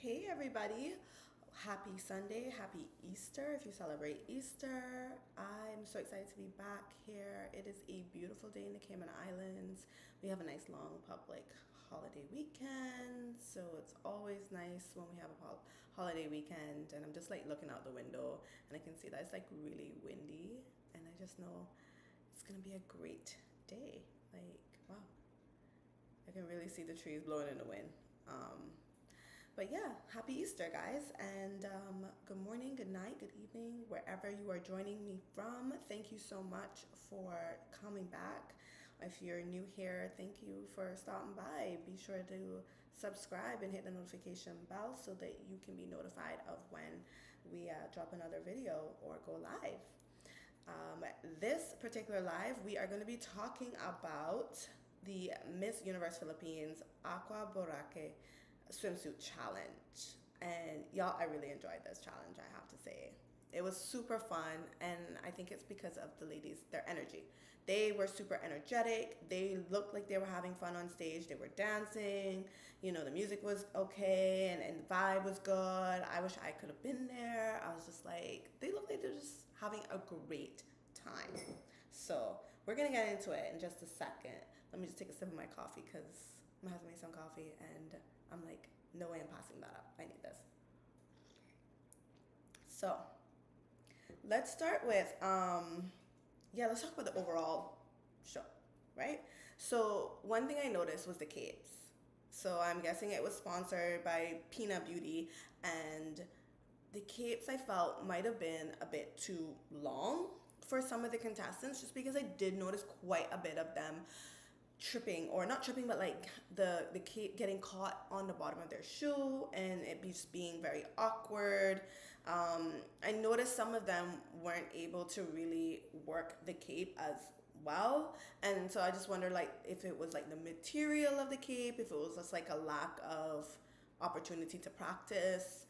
Hey everybody, happy Sunday, happy Easter if you celebrate Easter. I'm so excited to be back here. It is a beautiful day in the Cayman Islands. We have a nice long public holiday weekend, so it's always nice when we have a holiday weekend. And I'm just like looking out the window and I can see that it's like really windy, and I just know it's gonna be a great day. Like, wow, I can really see the trees blowing in the wind. But yeah, happy Easter, guys, and good morning, good night, good evening, wherever you are joining me from. Thank you so much for coming back. If you're new here, thank you for stopping by. Be sure to subscribe and hit the notification bell so that you can be notified of when we drop another video or go live. This particular live, we are going to be talking about the Miss Universe Philippines Aqua Boracay Swimsuit Challenge. And y'all, I really enjoyed this challenge, I have to say. It was super fun, and I think it's because of the ladies, their energy. They were super energetic. They looked like they were having fun on stage. They were dancing. You know, the music was okay, and the vibe was good. I wish I could have been there. I was just like, they look like they're just having a great time. So we're gonna get into it in just a second. Let me just take a sip of my coffee because my husband made some coffee, and I'm like, no way I'm passing that up. I need this. So let's start with, let's talk about the overall show, right? So one thing I noticed was the capes. So I'm guessing it was sponsored by Peanut Beauty, and the capes I felt might have been a bit too long for some of the contestants, just because I did notice quite a bit of them tripping, or not tripping, but like the cape getting caught on the bottom of their shoe, and it just being very awkward. I noticed some of them weren't able to really work the cape as well, and so I just wondered, like, if it was like the material of the cape, if it was just like a lack of opportunity to practice.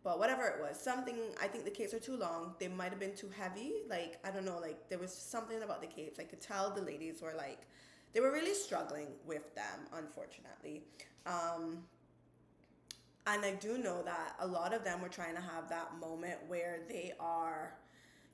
But whatever it was, something, I think the capes are too long. They might have been too heavy. Like, I don't know, like there was something about the capes. I could tell the ladies were like, they were really struggling with them, unfortunately. And I do know that a lot of them were trying to have that moment where they are,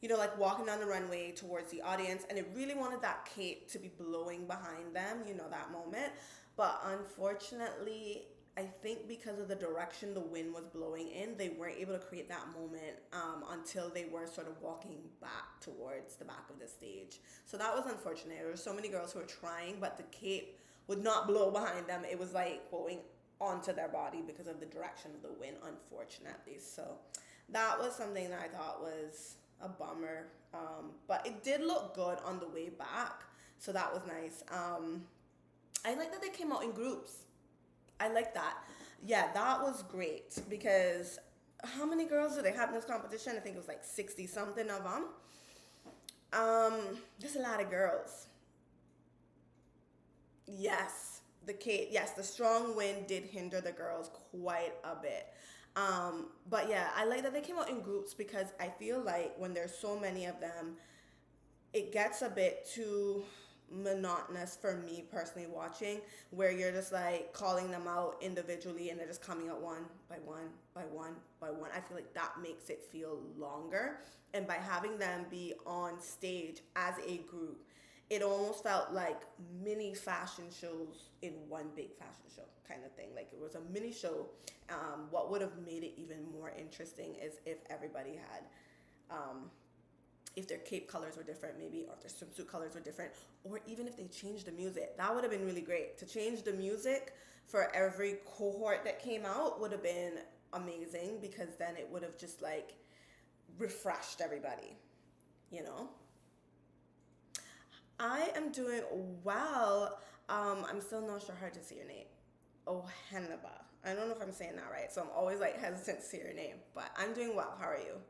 you know, like walking down the runway towards the audience, and it really wanted that cape to be blowing behind them, you know, that moment. But unfortunately, I think because of the direction the wind was blowing in, they weren't able to create that moment until they were sort of walking back towards the back of the stage. So that was unfortunate. There were so many girls who were trying, but the cape would not blow behind them. It was like blowing onto their body because of the direction of the wind, unfortunately. So that was something that I thought was a bummer. But it did look good on the way back, so that was nice. I like that they came out in groups. I like that. Yeah, that was great, because how many girls do they have in this competition? I think it was like 60 something of them. There's a lot of girls. Yes, the strong wind did hinder the girls quite a bit. But yeah, I like that they came out in groups, because I feel like when there's so many of them, it gets a bit too monotonous for me personally watching, where you're just like calling them out individually and they're just coming out one by one by one by one. I feel like that makes it feel longer, and by having them be on stage as a group, it almost felt like mini fashion shows in one big fashion show kind of thing. Like it was a mini show. What would have made it even more interesting is if everybody had if their cape colors were different, maybe, or if their swimsuit colors were different, or even if they changed the music. That would have been really great. To change the music for every cohort that came out would have been amazing, because then it would have just like refreshed everybody, you know? I am doing well. I'm still not sure how to say your name. Oh, Hannibal. I don't know if I'm saying that right, so I'm always like hesitant to say your name, but I'm doing well. How are you?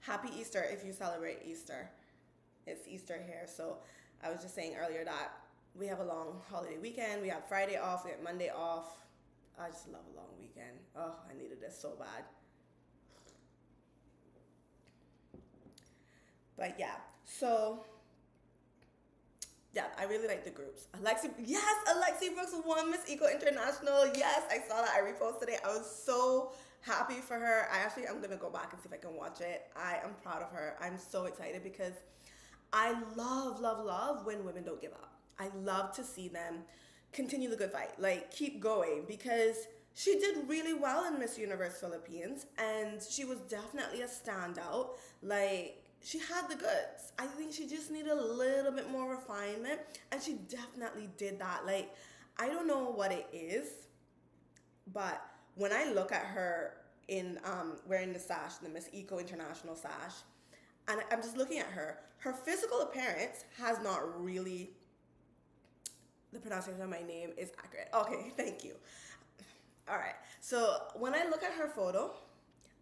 Happy Easter if you celebrate Easter. It's Easter here. So I was just saying earlier that we have a long holiday weekend. We have Friday off, we have Monday off. I just love a long weekend. Oh, I needed this so bad. But yeah, so Yeah, I really like the groups. Alexi Brooks won Miss Eco International. Yes, I saw that. I reposted it. I was so happy for her. I'm gonna go back and see if I can watch it. I am proud of her. I'm so excited because I love, love, love when women don't give up. I love to see them continue the good fight, like keep going, because she did really well in Miss Universe Philippines and she was definitely a standout. Like, she had the goods. I think she just needed a little bit more refinement, and she definitely did that. Like, I don't know what it is, but when I look at her in wearing the sash, the Miss Eco International sash, and I'm just looking at her physical appearance has not really, the pronunciation of my name is accurate. Okay, thank you. All right. So when I look at her photo,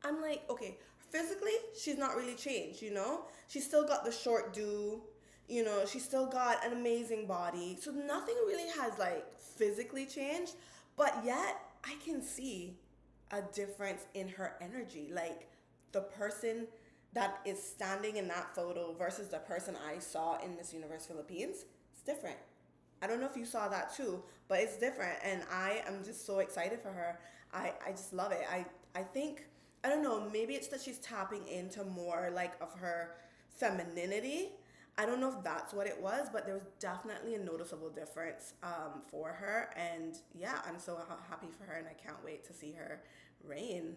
I'm like, okay, physically, she's not really changed, you know? She's still got the short do, you know, she's still got an amazing body. So nothing really has like physically changed, but yet I can see a difference in her energy. Like, the person that is standing in that photo versus the person I saw in Miss Universe Philippines, it's different. I don't know if you saw that too, but it's different, and I am just so excited for her. I just love it. I think, I don't know, maybe it's that she's tapping into more like of her femininity. I don't know if that's what it was, but there was definitely a noticeable difference for her, and yeah, I'm so happy for her, and I can't wait to see her reign.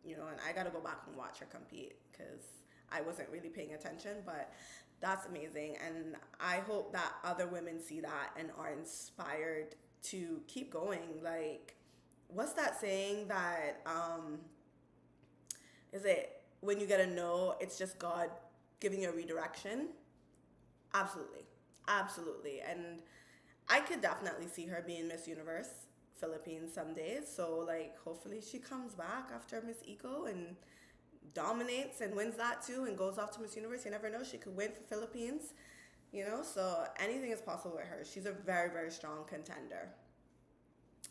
You know, and I gotta go back and watch her compete because I wasn't really paying attention, but that's amazing. And I hope that other women see that and are inspired to keep going. Like, what's that saying that, is it when you get a no, it's just God giving you a redirection? Absolutely. Absolutely. And I could definitely see her being Miss Universe Philippines some days. So, like, hopefully she comes back after Miss Eco and dominates and wins that too and goes off to Miss Universe. You never know, she could win for Philippines, you know? So anything is possible with her. She's a very, very strong contender.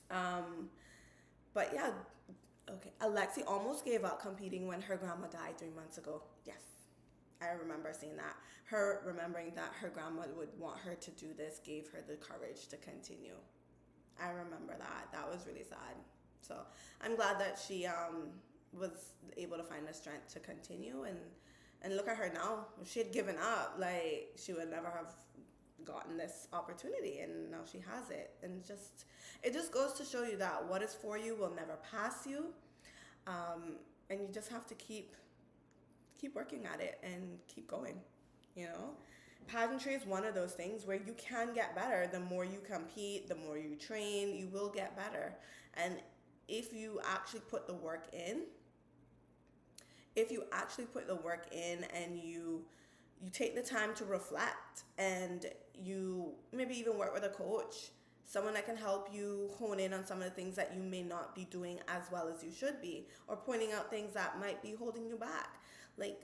But yeah, okay. Alexi almost gave up competing when her grandma died 3 months ago. Yes, I remember seeing that. Her remembering that her grandma would want her to do this gave her the courage to continue. I remember that. That was really sad. So I'm glad that she was able to find the strength to continue, and look at her now. If she had given up, like, she would never have gotten this opportunity, and now she has it. And it just goes to show you that what is for you will never pass you, and you just have to keep working at it and keep going, you know? Pageantry is one of those things where you can get better. The more you compete, the more you train, you will get better. And if you actually put the work in, and you take the time to reflect, and you maybe even work with a coach, someone that can help you hone in on some of the things that you may not be doing as well as you should be, or pointing out things that might be holding you back. Like,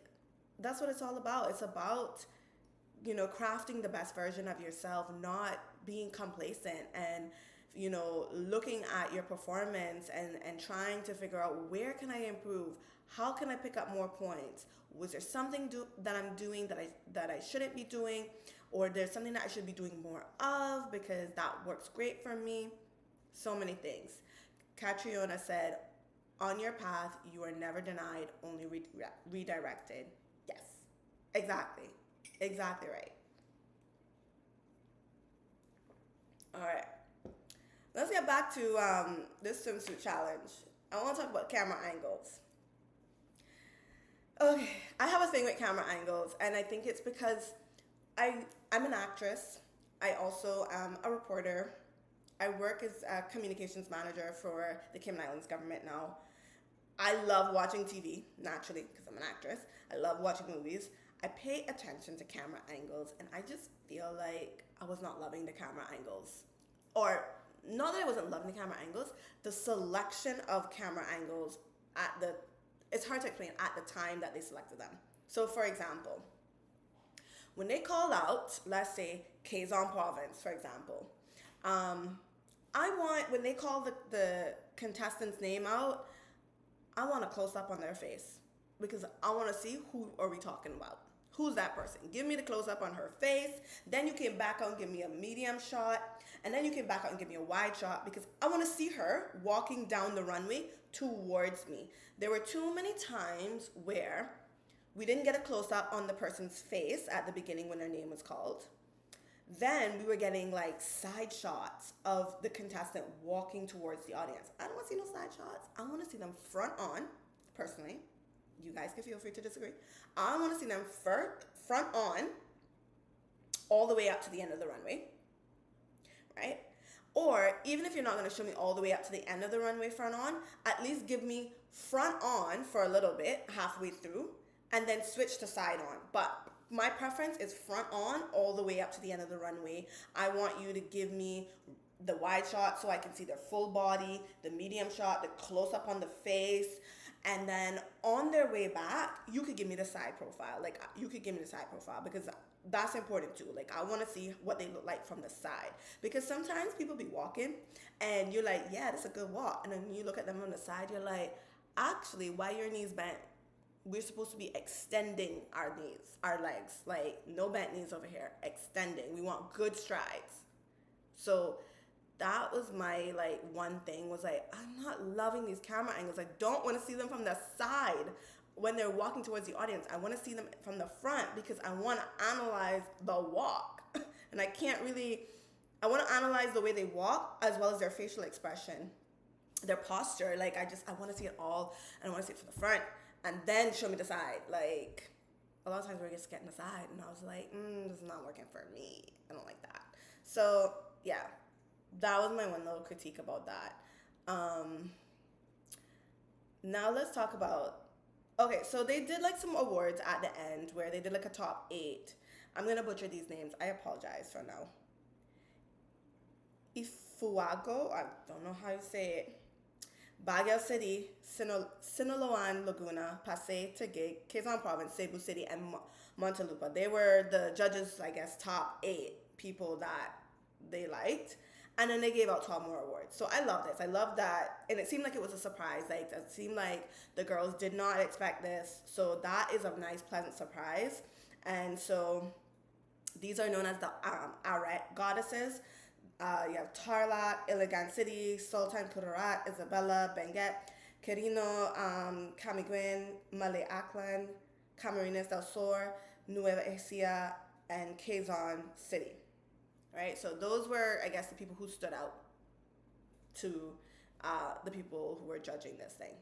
that's what it's all about. It's about, you know, crafting the best version of yourself, not being complacent, and, you know, looking at your performance and trying to figure out, where can I improve? How can I pick up more points? Was there something that I'm doing that I shouldn't be doing? Or there's something that I should be doing more of because that works great for me? So many things. Catriona said, on your path, you are never denied, only redirected. Yes, exactly. Exactly right. All right. Let's get back to this swimsuit challenge. I want to talk about camera angles. Okay, I have a thing with camera angles, and I think it's because I'm an actress. I also am a reporter. I work as a communications manager for the Cayman Islands government now. I love watching TV, naturally, because I'm an actress. I love watching movies. I pay attention to camera angles, and I just feel like I was not loving the camera angles. Or, not that I wasn't loving the camera angles, the selection of camera angles it's hard to explain, at the time that they selected them. So, for example, when they call out, let's say, Quezon Province, for example, when they call the contestant's name out, I want a close-up on their face, because I want to see, who are we talking about? Who's that person? Give me the close-up on her face. Then you can back out and give me a medium shot. And then you can back out and give me a wide shot because I want to see her walking down the runway towards me. There were too many times where we didn't get a close-up on the person's face at the beginning when their name was called. Then we were getting like side shots of the contestant walking towards the audience. I don't want to see no side shots. I want to see them front on, personally. You guys can feel free to disagree. I want to see them front on all the way up to the end of the runway, right? Or even if you're not going to show me all the way up to the end of the runway front on, at least give me front on for a little bit, halfway through, and then switch to side on. But my preference is front on all the way up to the end of the runway. I want you to give me the wide shot so I can see their full body, the medium shot, the close up on the face, and then on their way back, you could give me the side profile. Like, you could give me the side profile because that's important too. Like, I want to see what they look like from the side, because sometimes people be walking and you're like, yeah, that's a good walk. And then you look at them on the side, you're like, actually, why your knees bent? We're supposed to be extending our knees, our legs. Like, no bent knees over here, extending. We want good strides. So that was my like one thing, was like, I'm not loving these camera angles. I don't want to see them from the side when they're walking towards the audience. I want to see them from the front because I want to analyze the walk. And I want to analyze the way they walk as well as their facial expression, their posture. Like, I want to see it all, and I want to see it from the front and then show me the side. Like, a lot of times we're just getting the side, and I was like, this is not working for me. I don't like that. So yeah, that was my one little critique about that. Now let's talk about, okay, so they did like some awards at the end where they did like a top 8. I'm gonna butcher these names. I apologize for now. Ifuago, I don't know how you say it. Baguio City, Sinaloan Laguna, Pasay, Taguig, Quezon Province, Cebu City, and Montelupa. They were the judges, I guess, top 8 people that they liked. And then they gave out 12 more awards. So I love this. I love that. And it seemed like it was a surprise. Like, it seemed like the girls did not expect this. So that is a nice, pleasant surprise. And so these are known as the Arete goddesses. You have Tarlac, Iligan City, Sultan Kudarat, Isabela, Benguet, Quirino, Camiguin, Malay Aklan, Camarines del Sur, Nueva Ecija, and Quezon City. Right? So those were, I guess, the people who stood out to the people who were judging this thing.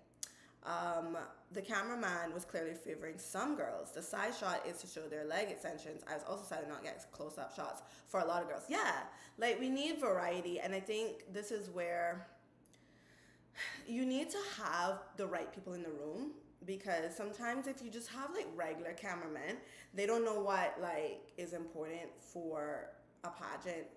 The cameraman was clearly favoring some girls. The side shot is to show their leg extensions. I was also decided to not get close-up shots for a lot of girls. Yeah, like, we need variety, and I think this is where you need to have the right people in the room, because sometimes if you just have like regular cameramen, they don't know what like is important for a pageant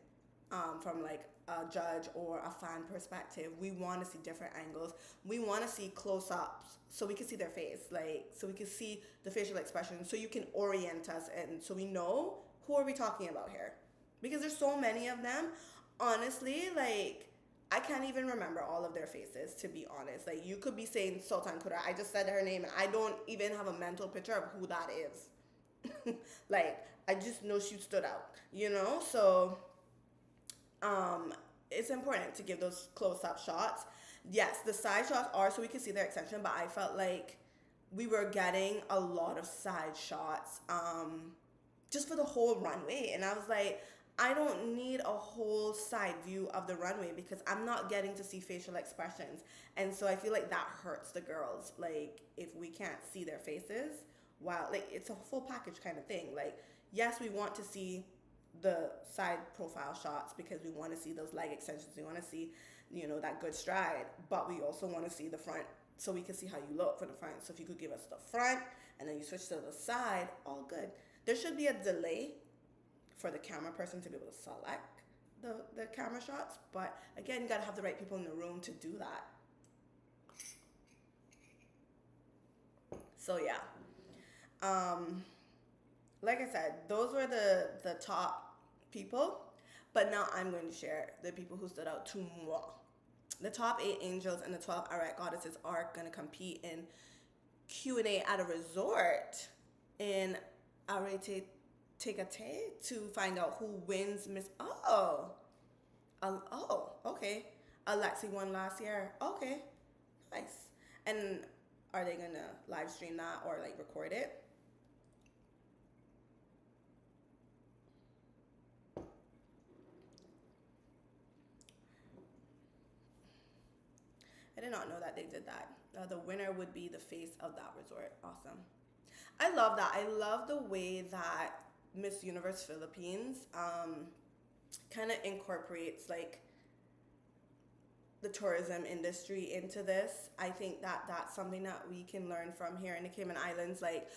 from like a judge or a fan perspective. We want to see different angles. We want to see close-ups so we can see their face, like, so we can see the facial expression, so you can orient us, and so we know who are we talking about here, because there's so many of them. Honestly, like, I can't even remember all of their faces, to be honest. Like, you could be saying Sultan Kura. I just said her name and I don't even have a mental picture of who that is. Like, I just know she stood out, you know? So it's important to give those close-up shots. Yes, the side shots are so we can see their extension, but I felt like we were getting a lot of side shots just for the whole runway. And I was like, I don't need a whole side view of the runway because I'm not getting to see facial expressions. And so I feel like that hurts the girls. Like, if we can't see their faces, wow, like, it's a full package kind of thing. Like, yes, we want to see the side profile shots because we want to see those leg extensions. We want to see, you know, that good stride, but we also want to see the front so we can see how you look for the front. So if you could give us the front and then you switch to the side, all good. There should be a delay for the camera person to be able to select the camera shots, but again, you gotta have the right people in the room to do that. So yeah, like I said, those were the top people, but now I'm going to share the people who stood out to moi. The top 8 angels and the 12 Arete goddesses are going to compete in Q&A at a resort in arrêter Tegate to find out who wins Miss. Okay. Alexi won last year. Okay, nice. And are they gonna live stream that or like record it? I did not know that they did that. The winner would be the face of that resort. Awesome. I love that. I love the way that Miss Universe Philippines kind of incorporates like the tourism industry into this. I think that that's something that we can learn from here in the Cayman Islands. Like,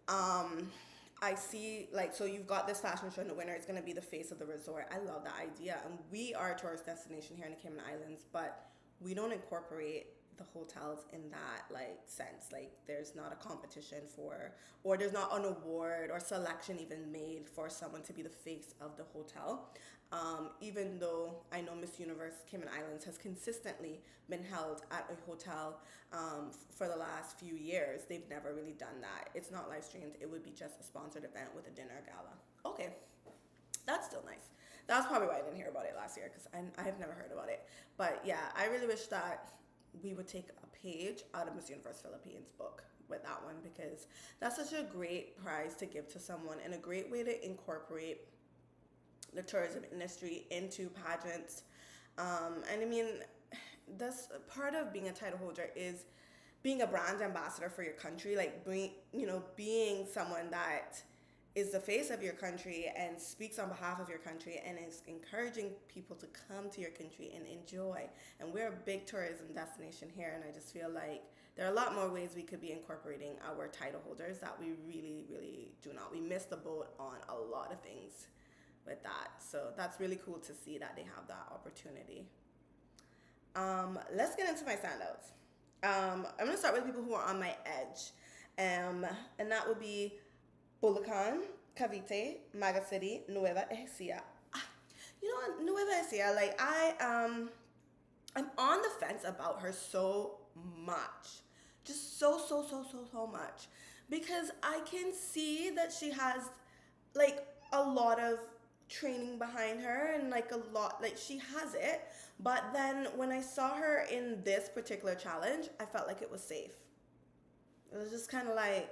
I see, like, so you've got this fashion show and the winner is going to be the face of the resort. I love that idea. And we are a tourist destination here in the Cayman Islands, but we don't incorporate the hotels in that like sense. Like there's not a competition for, or there's not an award or selection even made for someone to be the face of the hotel. Even though I know Miss Universe Cayman Islands has consistently been held at a hotel for the last few years, they've never really done that. It's not live streamed. It would be just a sponsored event with a dinner gala. Okay, that's still nice. That's probably why I didn't hear about it last year, because I've never heard about it. But yeah, I really wish that we would take a page out of Miss Universe Philippines book with that one, because that's such a great prize to give to someone and a great way to incorporate the tourism industry into pageants. And I mean, that's part of being a title holder is being a brand ambassador for your country, like being someone that is the face of your country and speaks on behalf of your country and is encouraging people to come to your country and enjoy. And we're a big tourism destination here, and I just feel like there are a lot more ways we could be incorporating our title holders that we really, really do not. We missed the boat on a lot of things with that. So that's really cool to see that they have that opportunity. Let's get into my standouts. I'm going to start with people who are on my edge. And that would be Bulacan, Cavite, Maga City, Nueva Ecija. You know what, Nueva Ecija, like I'm on the fence about her so much. Just so much. Because I can see that she has like a lot of training behind her and like a lot, like she has it. But then when I saw her in this particular challenge, I felt like it was safe. It was just kind of like,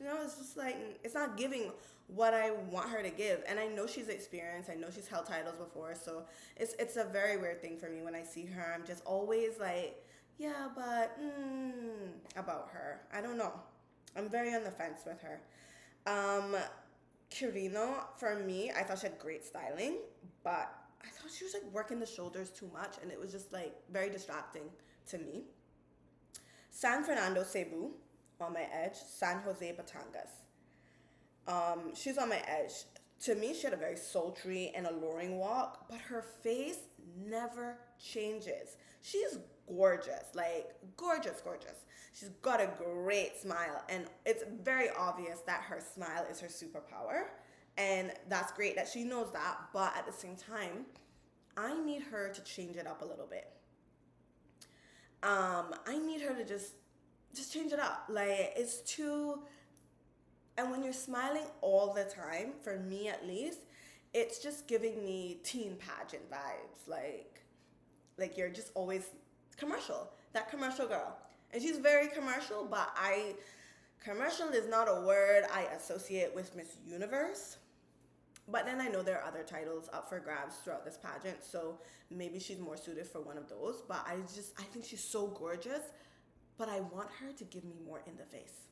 it's just like, it's not giving what I want her to give. And I know she's experienced. I know she's held titles before. So it's a very weird thing for me when I see her. I'm just always like, yeah, but about her. I don't know. I'm very on the fence with her. Quirino, for me, I thought she had great styling, but I thought she was like working the shoulders too much, and it was just like very distracting to me. San Fernando Cebu, on my edge. San Jose Batangas. She's on my edge. To me, she had a very sultry and alluring walk, but her face never changes. She's gorgeous, like gorgeous. She's got a great smile, and it's very obvious that her smile is her superpower, and that's great that she knows that, but at the same time, I need her to change it up a little bit. I need her to just change it up. Like, it's too, and when you're smiling all the time, for me at least, it's just giving me teen pageant vibes. Like you're just always commercial, that commercial girl. And she's very commercial, but commercial is not a word I associate with Miss Universe. But then I know there are other titles up for grabs throughout this pageant, so maybe she's more suited for one of those. But I think she's so gorgeous, but I want her to give me more in the face.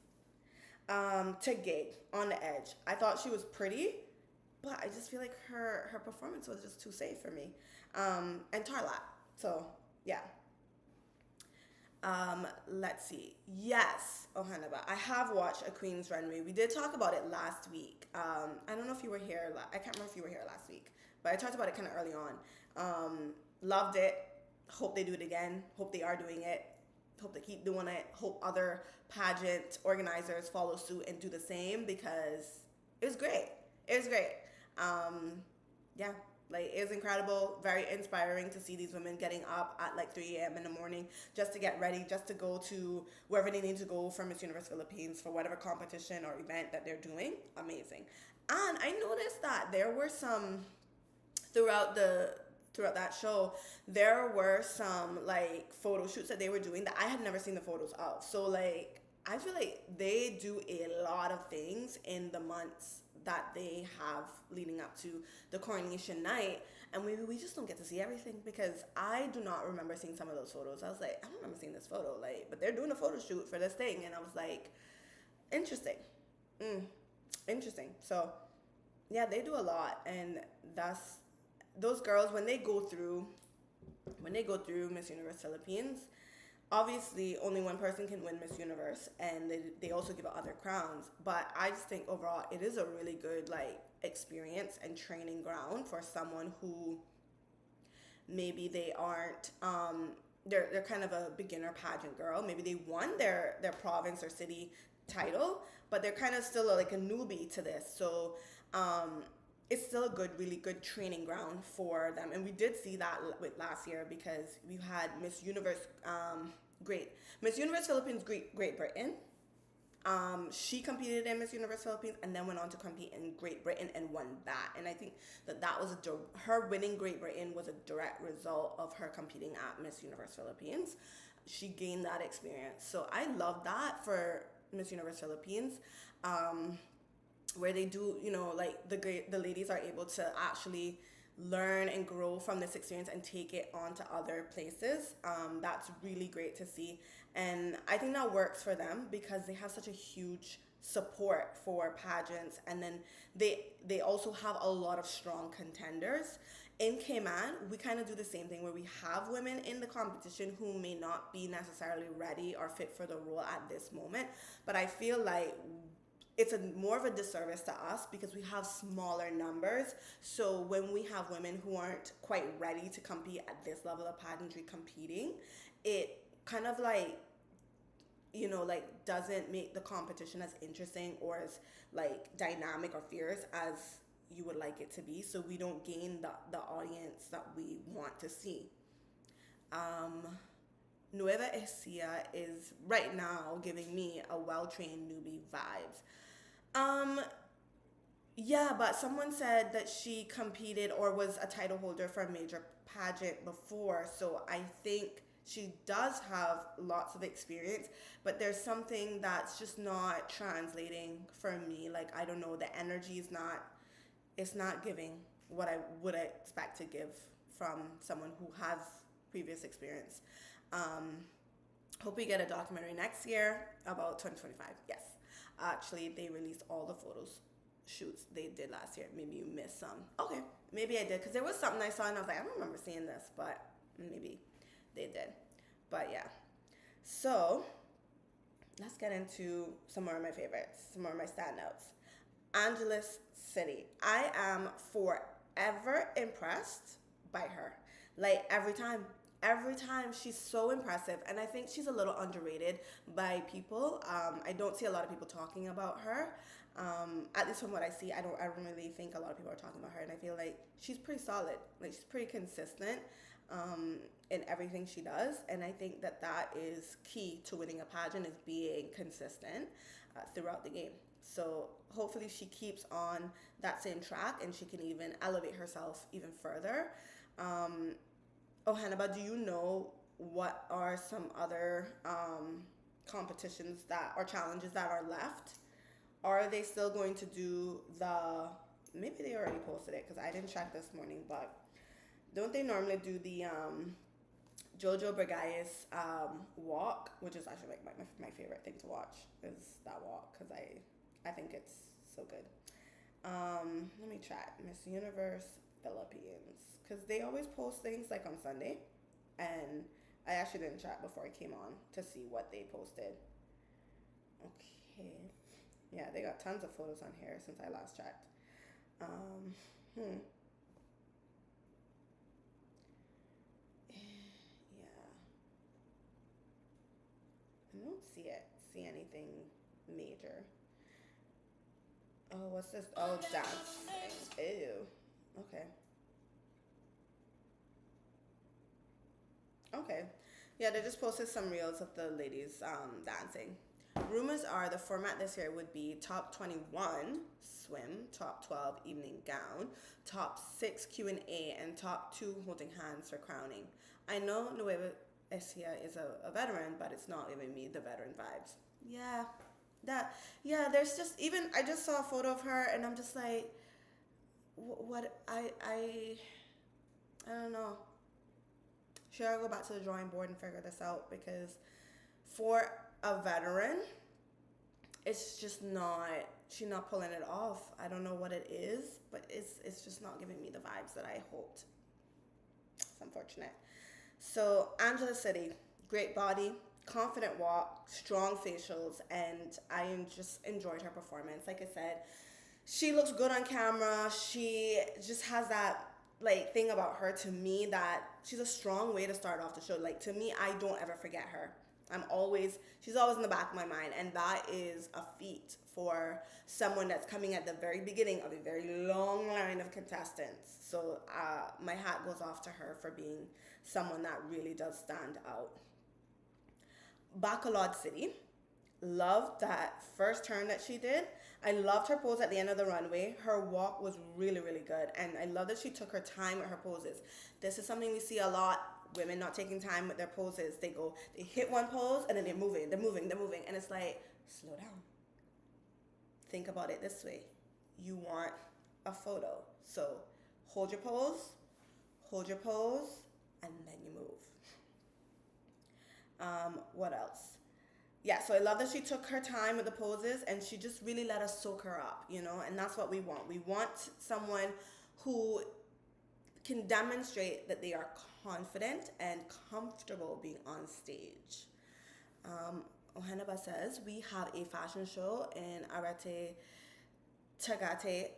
Tegate, on the edge. I thought she was pretty, but I just feel like her performance was just too safe for me. And Tarlac. So, yeah. Let's see. Yes, Ohanaba. I have watched A Queen's Runway. We did talk about it last week. I don't know if you were here. I can't remember if you were here last week, but I talked about it kind of early on. Loved it. Hope they do it again. Hope they are doing it. Hope they keep doing it. Hope other pageant organizers follow suit and do the same, because it was great. It was great. Yeah, Like, it's incredible, very inspiring to see these women getting up at like 3 a.m. in the morning just to get ready, just to go to wherever they need to go for Miss Universe Philippines for whatever competition or event that they're doing. Amazing. And I noticed that there were some throughout that show, there were some like photo shoots that they were doing that I had never seen the photos of. So like I feel like they do a lot of things in the months that they have leading up to the coronation night, and maybe we just don't get to see everything, because I do not remember seeing some of those photos. I was like, I don't remember seeing this photo, like, but they're doing a photo shoot for this thing, and I was like, interesting. Interesting. So yeah, they do a lot, and that's those girls when they go through Miss Universe Philippines. Obviously, only one person can win Miss Universe, and they also give out other crowns. But I just think overall, it is a really good like experience and training ground for someone who maybe they aren't they're kind of a beginner pageant girl. Maybe they won their province or city title, but they're kind of still like a newbie to this. So it's still a really good training ground for them. And we did see that with last year, because we had Miss Universe Miss Universe Philippines Great Britain. She competed in Miss Universe Philippines and then went on to compete in Great Britain and won that. And I think that was her winning Great Britain was a direct result of her competing at Miss Universe Philippines. She gained that experience. So I love that for Miss Universe Philippines. Where they do, like the ladies are able to actually learn and grow from this experience and take it on to other places. That's really great to see. And I think that works for them because they have such a huge support for pageants. And then they also have a lot of strong contenders. In Cayman, we kind of do the same thing where we have women in the competition who may not be necessarily ready or fit for the role at this moment. But I feel like it's more of a disservice to us because we have smaller numbers. So when we have women who aren't quite ready to compete at this level of pageantry competing, it kind of like, doesn't make the competition as interesting or as like dynamic or fierce as you would like it to be. So we don't gain the audience that we want to see. Nueva Ecija is right now giving me a well-trained newbie vibes. Yeah, but someone said that she competed or was a title holder for a major pageant before, so I think she does have lots of experience, but there's something that's just not translating for me. Like, I don't know, the energy is it's not giving what I would expect to give from someone who has previous experience. Hope we get a documentary next year about 2025. Yes. Actually, they released all the photos shoots they did last year. Maybe you missed some. Okay, maybe I did, because there was something I saw and I was like, I don't remember seeing this, but maybe they did. But yeah. So let's get into some more of my favorites, some more of my standouts. Angeles City. I am forever impressed by her. Like, every time she's so impressive, and I think she's a little underrated by people. I don't see a lot of people talking about her, at least from what I see. I don't really think a lot of people are talking about her, and I feel like she's pretty solid. Like, she's pretty consistent in everything she does, and I think that is key to winning a pageant, is being consistent throughout the game. So hopefully she keeps on that same track and she can even elevate herself even further. Oh, Hannibal, do you know what are some other competitions or challenges that are left? Are they still going to do maybe they already posted it because I didn't check this morning, but don't they normally do the Jojo Brigais walk, which is actually like my favorite thing to watch, is that walk, because I think it's so good. Let me check. Miss Universe Philippines, because they always post things like on Sunday, and I actually didn't check before I came on to see what they posted. Okay, yeah, they got tons of photos on here since I last checked. Yeah, I don't see anything major. Oh, what's this? Oh, dance. Ew. Okay. Okay. Yeah, they just posted some reels of the ladies dancing. Rumors are the format this year would be top 21 swim, top 12 evening gown, top 6 Q&A, and top 2 holding hands for crowning. I know Nueva Ecija is a veteran, but it's not giving me the veteran vibes. Yeah, that, yeah, there's just, even, I just saw a photo of her and I'm just like, what, I don't know. Should I go back to the drawing board and figure this out? Because for a veteran, it's just not, she's not pulling it off. I don't know what it is, but it's just not giving me the vibes that I hoped. It's unfortunate. So Angela City, great body, confident walk, strong facials, and I just enjoyed her performance. Like I said, she looks good on camera. She just has that like thing about her, to me, that she's a strong way to start off the show. Like, to me, I don't ever forget her. She's always in the back of my mind, and that is a feat for someone that's coming at the very beginning of a very long line of contestants. So my hat goes off to her for being someone that really does stand out. Bacolod City, loved that first turn that she did. I loved her pose at the end of the runway. Her walk was really, really good. And I love that she took her time with her poses. This is something we see a lot. Women not taking time with their poses. They hit one pose and then they're moving. And it's like, slow down. Think about it this way. You want a photo. So hold your pose, and then you move. What else? Yeah, so I love that she took her time with the poses and she just really let us soak her up, you know, and that's what we want. We want someone who can demonstrate that they are confident and comfortable being on stage. Ohenaba says, we have a fashion show in Arete Tagate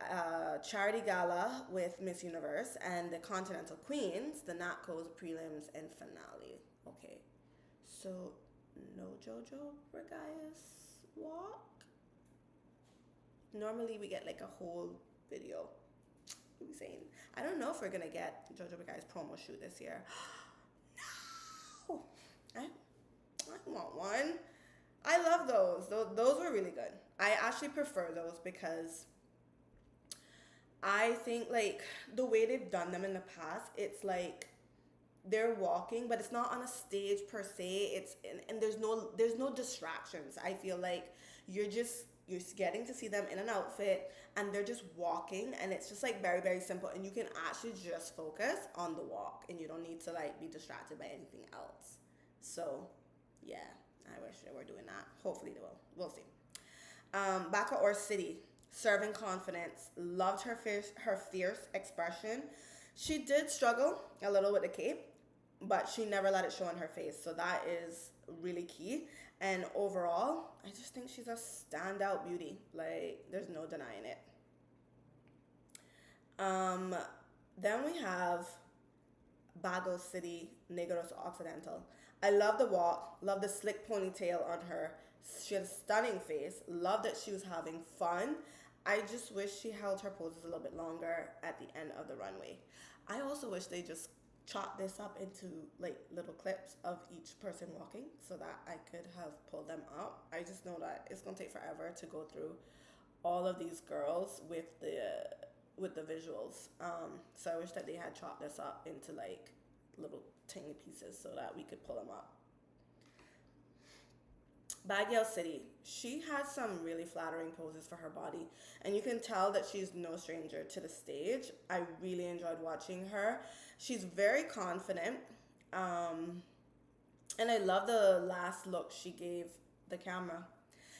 charity gala with Miss Universe and the Continental Queens, the Natcos prelims and finale. Okay, so no JoJo Regalis walk. Normally we get like a whole video. What are we saying? I don't know if we're gonna get JoJo Regalis promo shoot this year. No, I want one. I love those. Those were really good. I actually prefer those because I think like the way they've done them in the past, it's like they're walking, but it's not on a stage per se. And there's no distractions. I feel like you're getting to see them in an outfit and they're just walking, and it's just like very, very simple, and you can actually just focus on the walk and you don't need to like be distracted by anything else. So yeah, I wish they were doing that. Hopefully they will. We'll see. Bacoor City, serving confidence. Loved her fierce expression. She did struggle a little with the cape, but she never let it show on her face. So that is really key. And overall, I just think she's a standout beauty. Like, there's no denying it. Then we have Bago City, Negros Occidental. I love the walk, love the slick ponytail on her. She had a stunning face. Love that she was having fun. I just wish she held her poses a little bit longer at the end of the runway. I also wish they just chopped this up into like little clips of each person walking so that I could have pulled them up. I just know that it's gonna take forever to go through all of these girls with the visuals. So I wish that they had chopped this up into like little tiny pieces so that we could pull them up. Baguio City, she has some really flattering poses for her body, and you can tell that she's no stranger to the stage. I really enjoyed watching her. She's very confident, and I love the last look she gave the camera,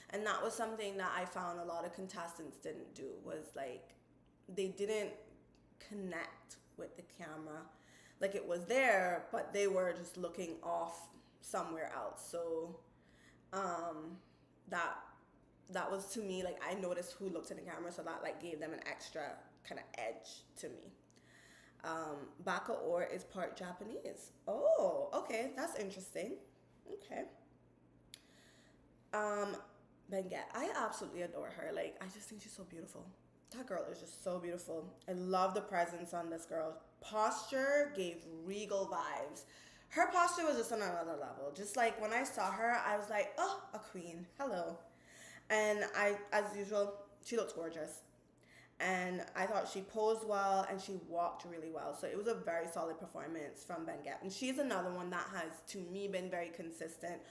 and that was something that I found a lot of contestants didn't do, was like they didn't connect with the camera. Like, it was there, but they were just looking off somewhere else. So that was, to me, like, I noticed who looked at the camera, so that like gave them an extra kind of edge to me. Bacoor is part Japanese. Oh, okay, that's interesting. Okay. Benguet, I absolutely adore her. Like, I just think she's so beautiful. That girl is just so beautiful. I love the presence on this girl. Posture gave regal vibes. Her posture was just on another level. Just like when I saw her, I was like, oh, a queen. Hello. And as usual, she looks gorgeous. And I thought she posed well and she walked really well. So it was a very solid performance from Benguet. And she's another one that has, to me, been very consistent.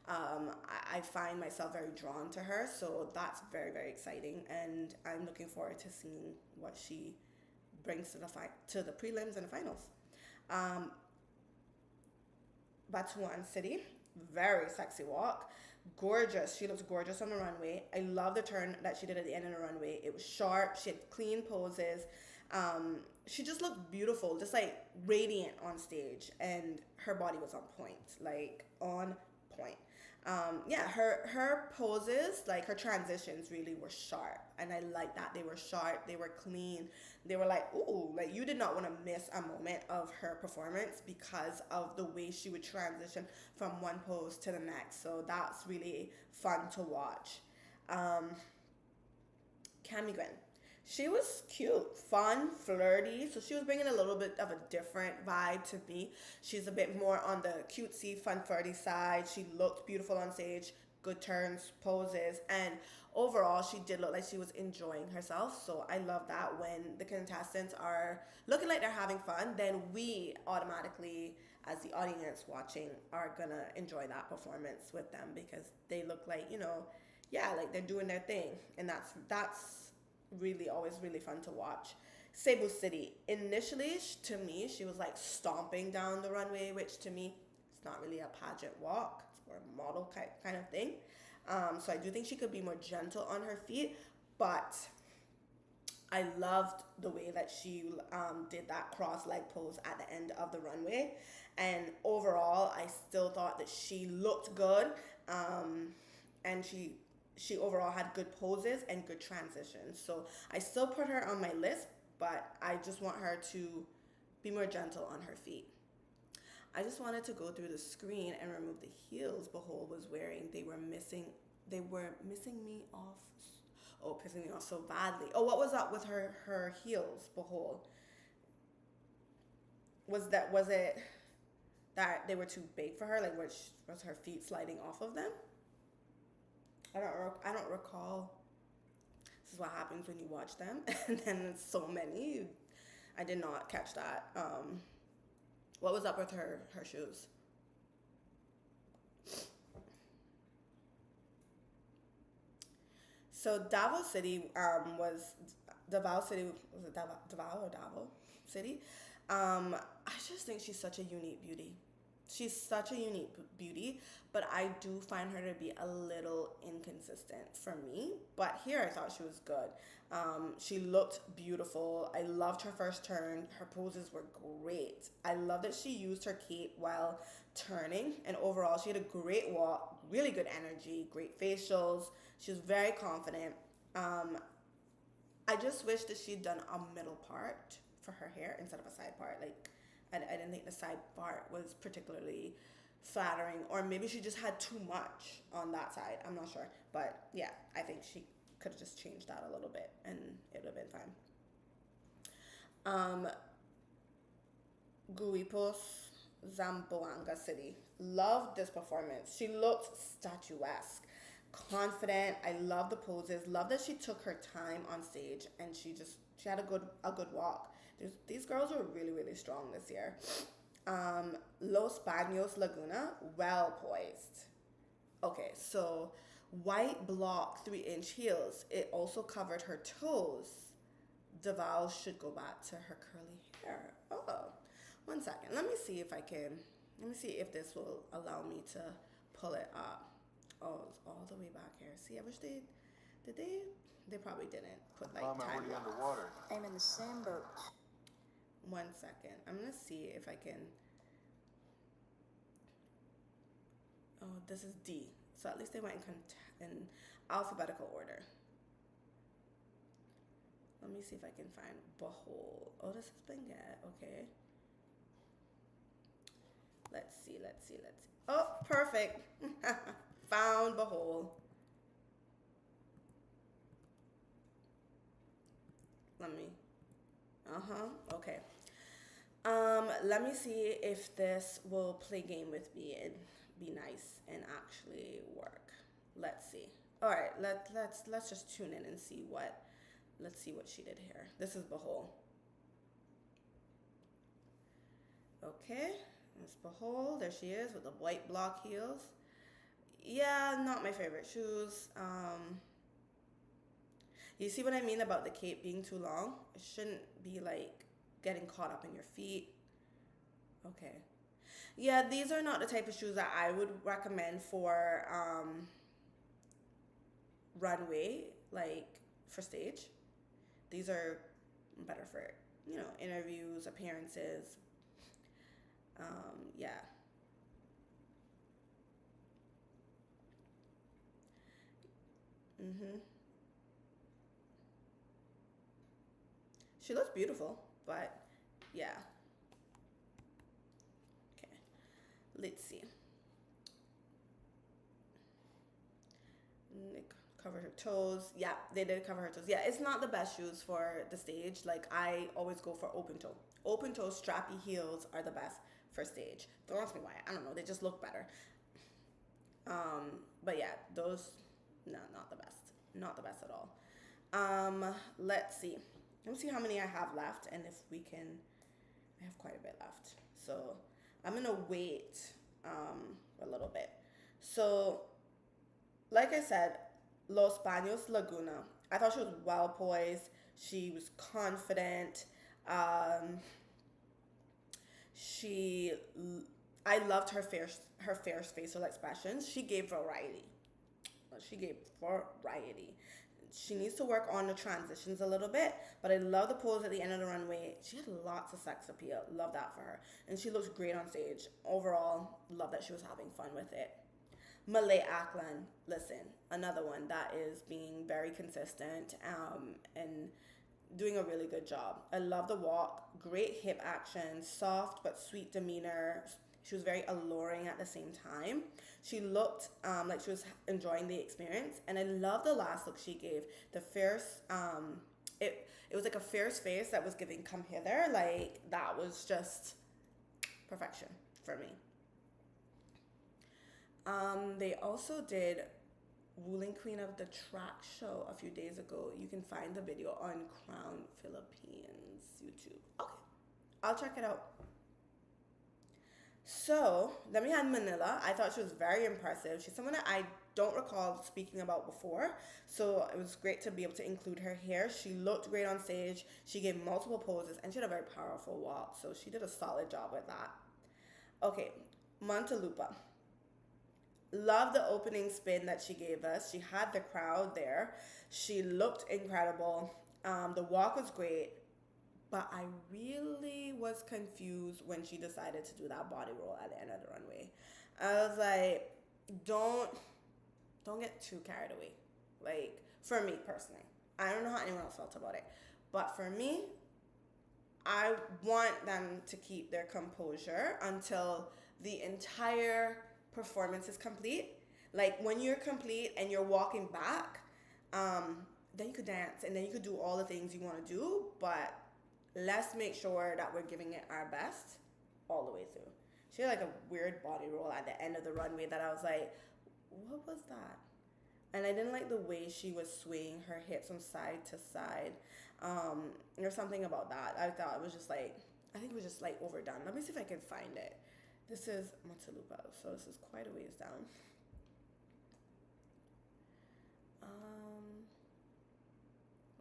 I find myself very drawn to her. So that's very, very exciting. And I'm looking forward to seeing what she brings to the prelims and the finals. Batuan City, very sexy walk. Gorgeous. She looks gorgeous on the runway. I love the turn that she did at the end of the runway. It was sharp. She had clean poses. She just looked beautiful, just like radiant on stage, and her body was on point, like on point. Yeah, her poses, like her transitions, really were sharp, and I like that. They were sharp. They were clean. They were like, ooh, like you did not want to miss a moment of her performance because of the way she would transition from one pose to the next. So that's really fun to watch. Cami Gwen. She was cute, fun, flirty. So she was bringing a little bit of a different vibe to me. She's a bit more on the cutesy, fun, flirty side. She looked beautiful on stage, good turns, poses, and overall, she did look like she was enjoying herself. So I love that when the contestants are looking like they're having fun, then we automatically, as the audience watching, are gonna enjoy that performance with them because they look like, yeah, like they're doing their thing, and that's really always really fun to watch. Cebu City. Initially, to me, she was like stomping down the runway, which to me, it's not really a pageant walk. It's more a model kind of thing. So I do think she could be more gentle on her feet, but I loved the way that she did that cross leg pose at the end of the runway. And overall, I still thought that she looked good, and she overall had good poses and good transitions. So I still put her on my list, but I just want her to be more gentle on her feet. I just wanted to go through the screen and remove the heels Behol was wearing. They were missing me off. Oh, pissing me off so badly. Oh, what was up with her heels, Behol? Was it that they were too big for her? Like, was her feet sliding off of them? I don't recall. This is what happens when you watch them, and then it's so many. I did not catch that. What was up with her shoes? So Davao City was Davao City was it Davao or Davao City? I just think she's such a unique beauty. She's such a unique beauty, but I do find her to be a little inconsistent for me. But here I thought she was good. She looked beautiful. I loved her first turn. Her poses were great. I love that she used her cape while turning, and overall she had a great walk, really good energy, great facials. She was very confident. I just wish that she'd done a middle part for her hair instead of a side part. Like, I didn't think the side part was particularly flattering, or maybe she just had too much on that side. I'm not sure. But yeah, I think she could have just changed that a little bit and it would have been fine. Guipos, Zamboanga City. Loved this performance. She looked statuesque, confident. I love the poses. Love that she took her time on stage and she had a good walk. These girls are really, really strong this year. Los Baños Laguna, well poised. Okay, so white block 3-inch heels. It also covered her toes. Davao should go back to her curly hair. Oh, 1 second. Let me see if this will allow me to pull it up. Oh, it's all the way back here. See, I wish did they probably didn't put like Mom, I'm time already lapse. underwater. I'm in the same boat. 1 second. I'm gonna see if I can. Oh, this is D. So at least they went in alphabetical order. Let me see if I can find Behol. Oh, this is Benguet. Okay. Let's see. Oh, perfect. Found Behol. Let me. Okay. Let me see if this will play game with me and be nice and actually work. Let's see. All right, let's just tune in and see what. Let's see what she did here. This is Behol. Okay, that's Behol. There she is with the white block heels. Yeah, not my favorite shoes. You see what I mean about the cape being too long? It shouldn't be like getting caught up in your feet. Okay. Yeah, these are not the type of shoes that I would recommend for runway, like for stage. These are better for, interviews, appearances. Yeah. Mhm. She looks beautiful, but yeah. Okay. Let's see. They covered her toes. Yeah, they did cover her toes. Yeah, it's not the best shoes for the stage. Like I always go for open toe. Open toe strappy heels are the best for stage. Don't ask me why. I don't know. They just look better. But yeah, those no, not the best. Not the best at all. Let's see. Let me see how many I have left and if we can I have quite a bit left. So I'm gonna wait a little bit. So like I said, Los Baños Laguna. I thought she was well poised. She was confident. Um, she, I loved her fierce facial expressions. She gave variety. She gave variety. She needs to work on the transitions a little bit, but I love the pose at the end of the runway. She had lots of sex appeal. Love that for her. And she looks great on stage. Overall, love that she was having fun with it. Malay Aklan, listen, another one that is being very consistent and doing a really good job. I love the walk, great hip action, soft but sweet demeanor. She was very alluring at the same time. She looked like she was enjoying the experience, and I love the last look she gave. The fierce, it was like a fierce face that was giving "come hither." Like that was just perfection for me. They also did Wuling Queen of the Track show a few days ago. You can find the video on Crown Philippines YouTube. Okay, I'll check it out. So then we had Manila. I thought she was very impressive. She's someone that I don't recall speaking about before. So it was great to be able to include her here. She looked great on stage. She gave multiple poses and she had a very powerful walk. So she did a solid job with that. Okay, Montalupa. Love the opening spin that she gave us. She had the crowd there. She looked incredible. The walk was great, but I really was confused when she decided to do that body roll at the end of the runway. I was like, don't get too carried away. Like for me personally, I don't know how anyone else felt about it, but for me, I want them to keep their composure until the entire performance is complete. Like when you're complete and you're walking back, then you could dance and then you could do all the things you want to do, but let's make sure that we're giving it our best all the way through. She had like a weird body roll at the end of the runway that I was like, what was that? And I didn't like the way she was swaying her hips from side to side. There's something about that. I thought it was just like, I think it was just like overdone. Let me see if I can find it. This is Montalupa, so this is quite a ways down.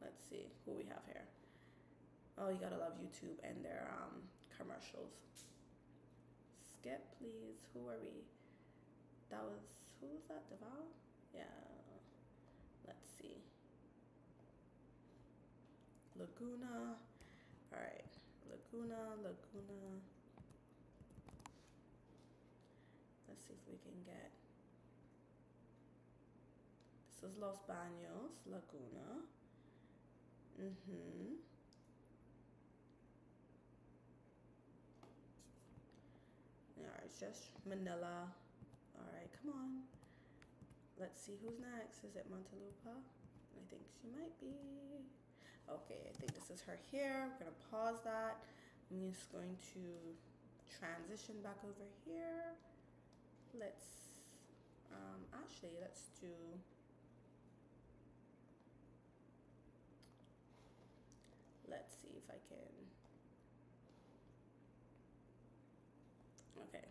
Let's see who we have here. Oh, you gotta love YouTube and their commercials. Skip, please. Who are we? Who was that? Deval? Yeah. Let's see. Laguna. All right. Laguna. Let's see if we can get. This is Los Baños, Laguna. Alright, it's just Manila. Alright, come on. Let's see who's next. Is it Montalupa? I think she might be. Okay, I think this is her here. We're gonna pause that. I'm just going to transition back over here. Let's do, let's see if I can, okay.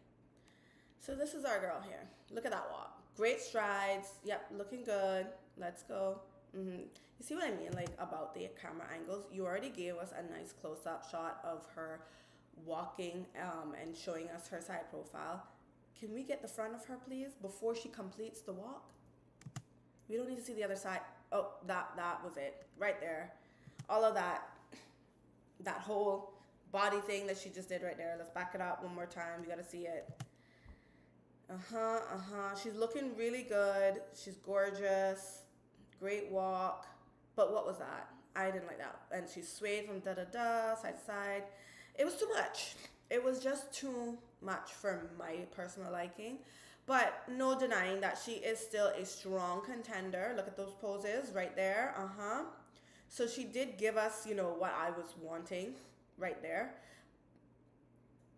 So this is our girl here. Look at that walk. Great strides. Yep, looking good. Let's go. You see what I mean, like, about the camera angles? You already gave us a nice close-up shot of her walking and showing us her side profile. Can we get the front of her, please, before she completes the walk? We don't need to see the other side. Oh, that was it. Right there. All of that whole body thing that she just did right there. Let's back it up one more time. You got to see it. She's looking really good. She's gorgeous. Great walk. But what was that? I didn't like that. And she swayed from da-da-da, side to side. It was too much. It was just too much for my personal liking. But no denying that she is still a strong contender. Look at those poses right there. So she did give us, you know, what I was wanting right there.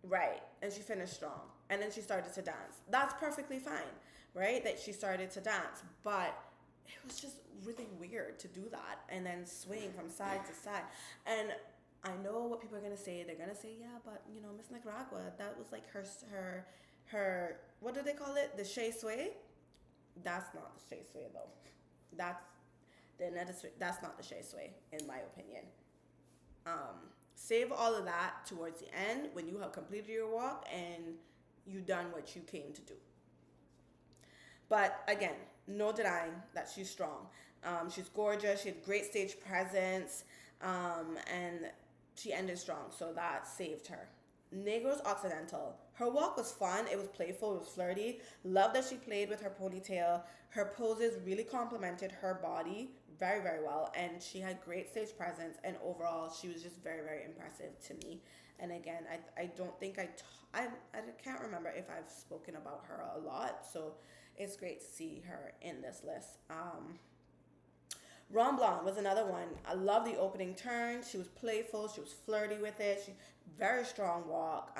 Right. And she finished strong. And then she started to dance. That's perfectly fine, right? That she started to dance. But it was just really weird to do that and then swing from side to side. And I know what people are going to say. They're going to say, yeah, but, you know, Miss Nicaragua, that was like her, what do they call it? The Shea Sway? That's not the Shea Sway, though. That's not the Shea Sway, in my opinion. Save all of that towards the end when you have completed your walk and you done what you came to do. But again, no denying that she's strong. She's gorgeous. She had great stage presence, and she ended strong, so that saved her. Negros Occidental. Her walk was fun. It was playful. It was flirty. Love that she played with her ponytail. Her poses really complemented her body very, very well, and she had great stage presence, and overall she was just very, very impressive to me. And again, I don't think I can't remember if I've spoken about her a lot, so it's great to see her in this list. Ron Blanc was another one. I love the opening turn. She was playful. She was flirty with it. Very strong walk.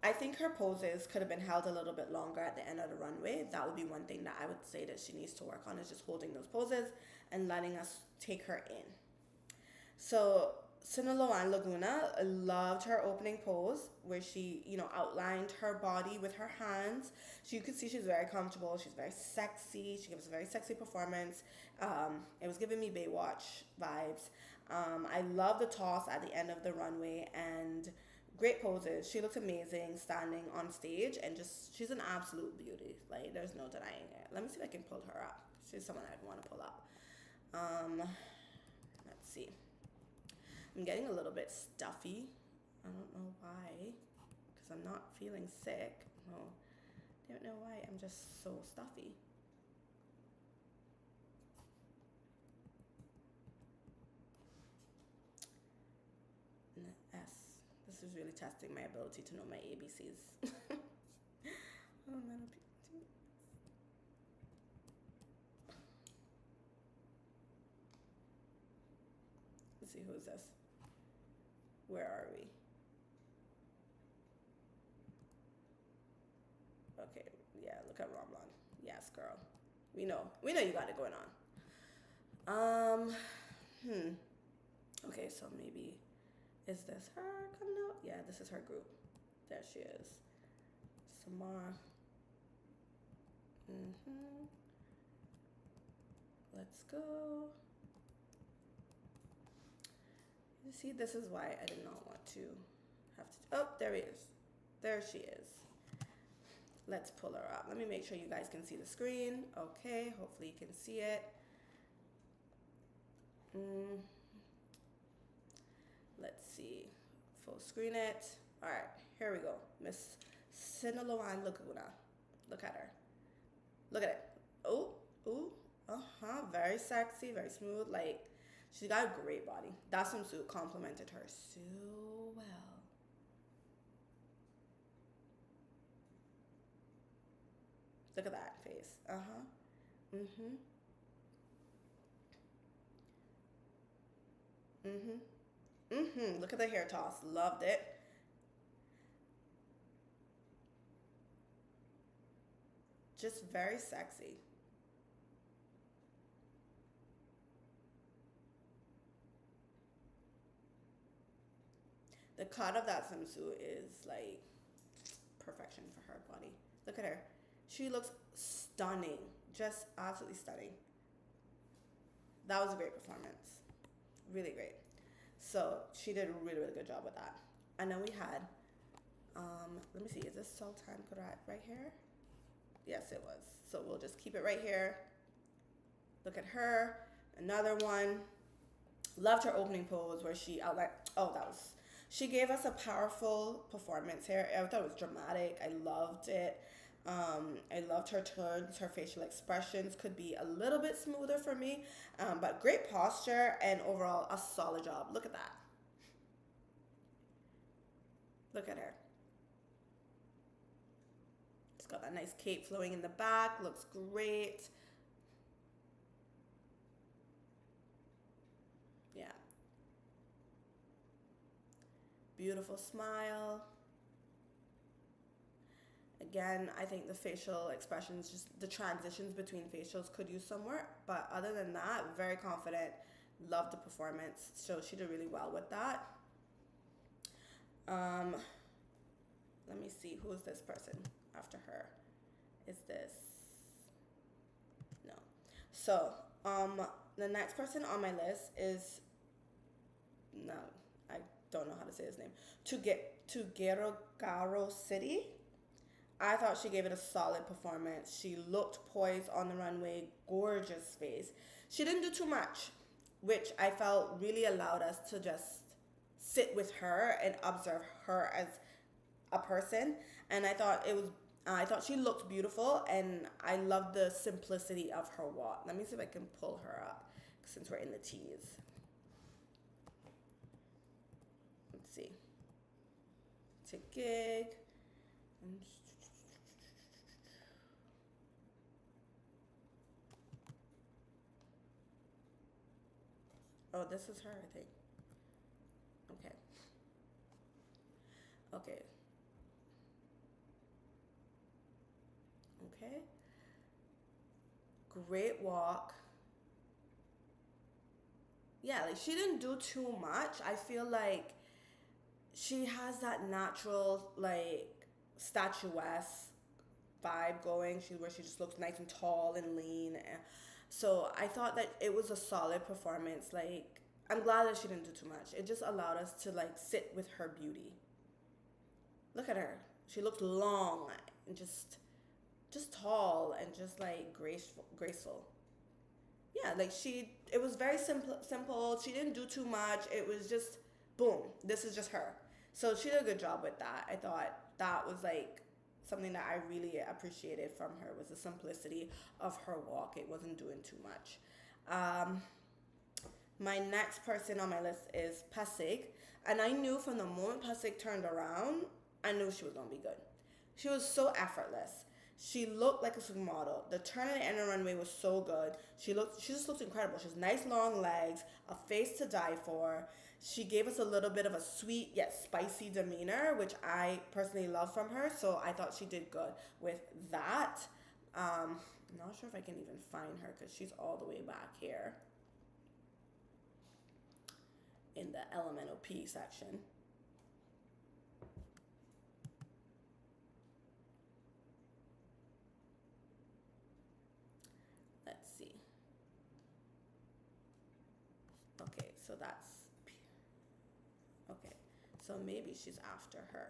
I think her poses could have been held a little bit longer at the end of the runway. That would be one thing that I would say that she needs to work on, is just holding those poses and letting us take her in. So Sinaloa Laguna, I loved her opening pose where she, you know, outlined her body with her hands. So you could see she's very comfortable. She's very sexy. She gives a very sexy performance. It was giving me Baywatch vibes. I love the toss at the end of the runway and great poses. She looks amazing standing on stage, and just, she's an absolute beauty. Like, there's no denying it. Let me see if I can pull her up. She's someone I'd want to pull up. Let's see. I'm getting a little bit stuffy. I don't know why, because I'm not feeling sick. No, don't know why. I'm just so stuffy. S. This is really testing my ability to know my ABCs. Let's see, who is this? Where are we? Okay, yeah, look at Ron Blanc. Yes, girl. We know you got it going on. Okay, so maybe, is this her coming out? Yeah, this is her group. There she is. Samar. Let's go. You see, this is why I did not want to have to. Oh, there he is. There she is. Let's pull her up. Let me make sure you guys can see the screen. Okay, hopefully you can see it. Let's see. Full screen it. All right, here we go. Miss Sinaloa Laguna. Look at her. Look at it. Oh, ooh, very sexy, very smooth. Like, she got a great body. That swimsuit complimented her so well. Look at that face. Look at the hair toss. Loved it. Just very sexy. The cut of that swimsuit is like perfection for her body. Look at her. She looks stunning. Just absolutely stunning. That was a great performance. Really great. So she did a really, really good job with that. And then we had, let me see, is this Sultan Kurat right here? Yes, it was. So we'll just keep it right here. Look at her. Another one. Loved her opening pose where she outlined, oh, that was, she gave us a powerful performance here. I thought it was dramatic. I loved it. I loved her turns, her facial expressions could be a little bit smoother for me, but great posture and overall a solid job. Look at that. Look at her. It's got that nice cape flowing in the back. Looks great. Yeah. Beautiful smile. Again, I think the facial expressions, just the transitions between facials could use some work. But other than that, very confident. Loved the performance. So she did really well with that. Let me see. Who is this person after her? Is this? No. So, the next person on my list is, no, I don't know how to say his name. To Garo City. I thought she gave it a solid performance. She looked poised on the runway, gorgeous face. She didn't do too much, which I felt really allowed us to just sit with her and observe her as a person. And I thought she looked beautiful, and I love the simplicity of her walk. Let me see if I can pull her up since we're in the tees. Let's see. To gig. Oh, this is her, I think. Okay. Okay. Okay. Great walk. Yeah, like she didn't do too much. I feel like she has that natural, like, statuesque vibe going. Where she just looks nice and tall and lean. So I thought that it was a solid performance. Like, I'm glad that she didn't do too much. It just allowed us to like sit with her beauty. Look at her. She looked long and just tall and just like graceful. Yeah, like it was very simple. She didn't do too much. It was just boom. This is just her. So she did a good job with that. I thought that was like something that I really appreciated from her, was the simplicity of her walk. It wasn't doing too much. My next person on my list is Pasig. And I knew from the moment Pasig turned around, I knew she was going to be good. She was so effortless. She looked like a supermodel. The turn at the end of the runway was so good. She just looked incredible. She has nice long legs, a face to die for. She gave us a little bit of a sweet yet spicy demeanor, which I personally love from her. So I thought she did good with that. I'm not sure if I can even find her because she's all the way back here in the MUPh section. Let's see. Okay, so that's, okay, so maybe she's after her.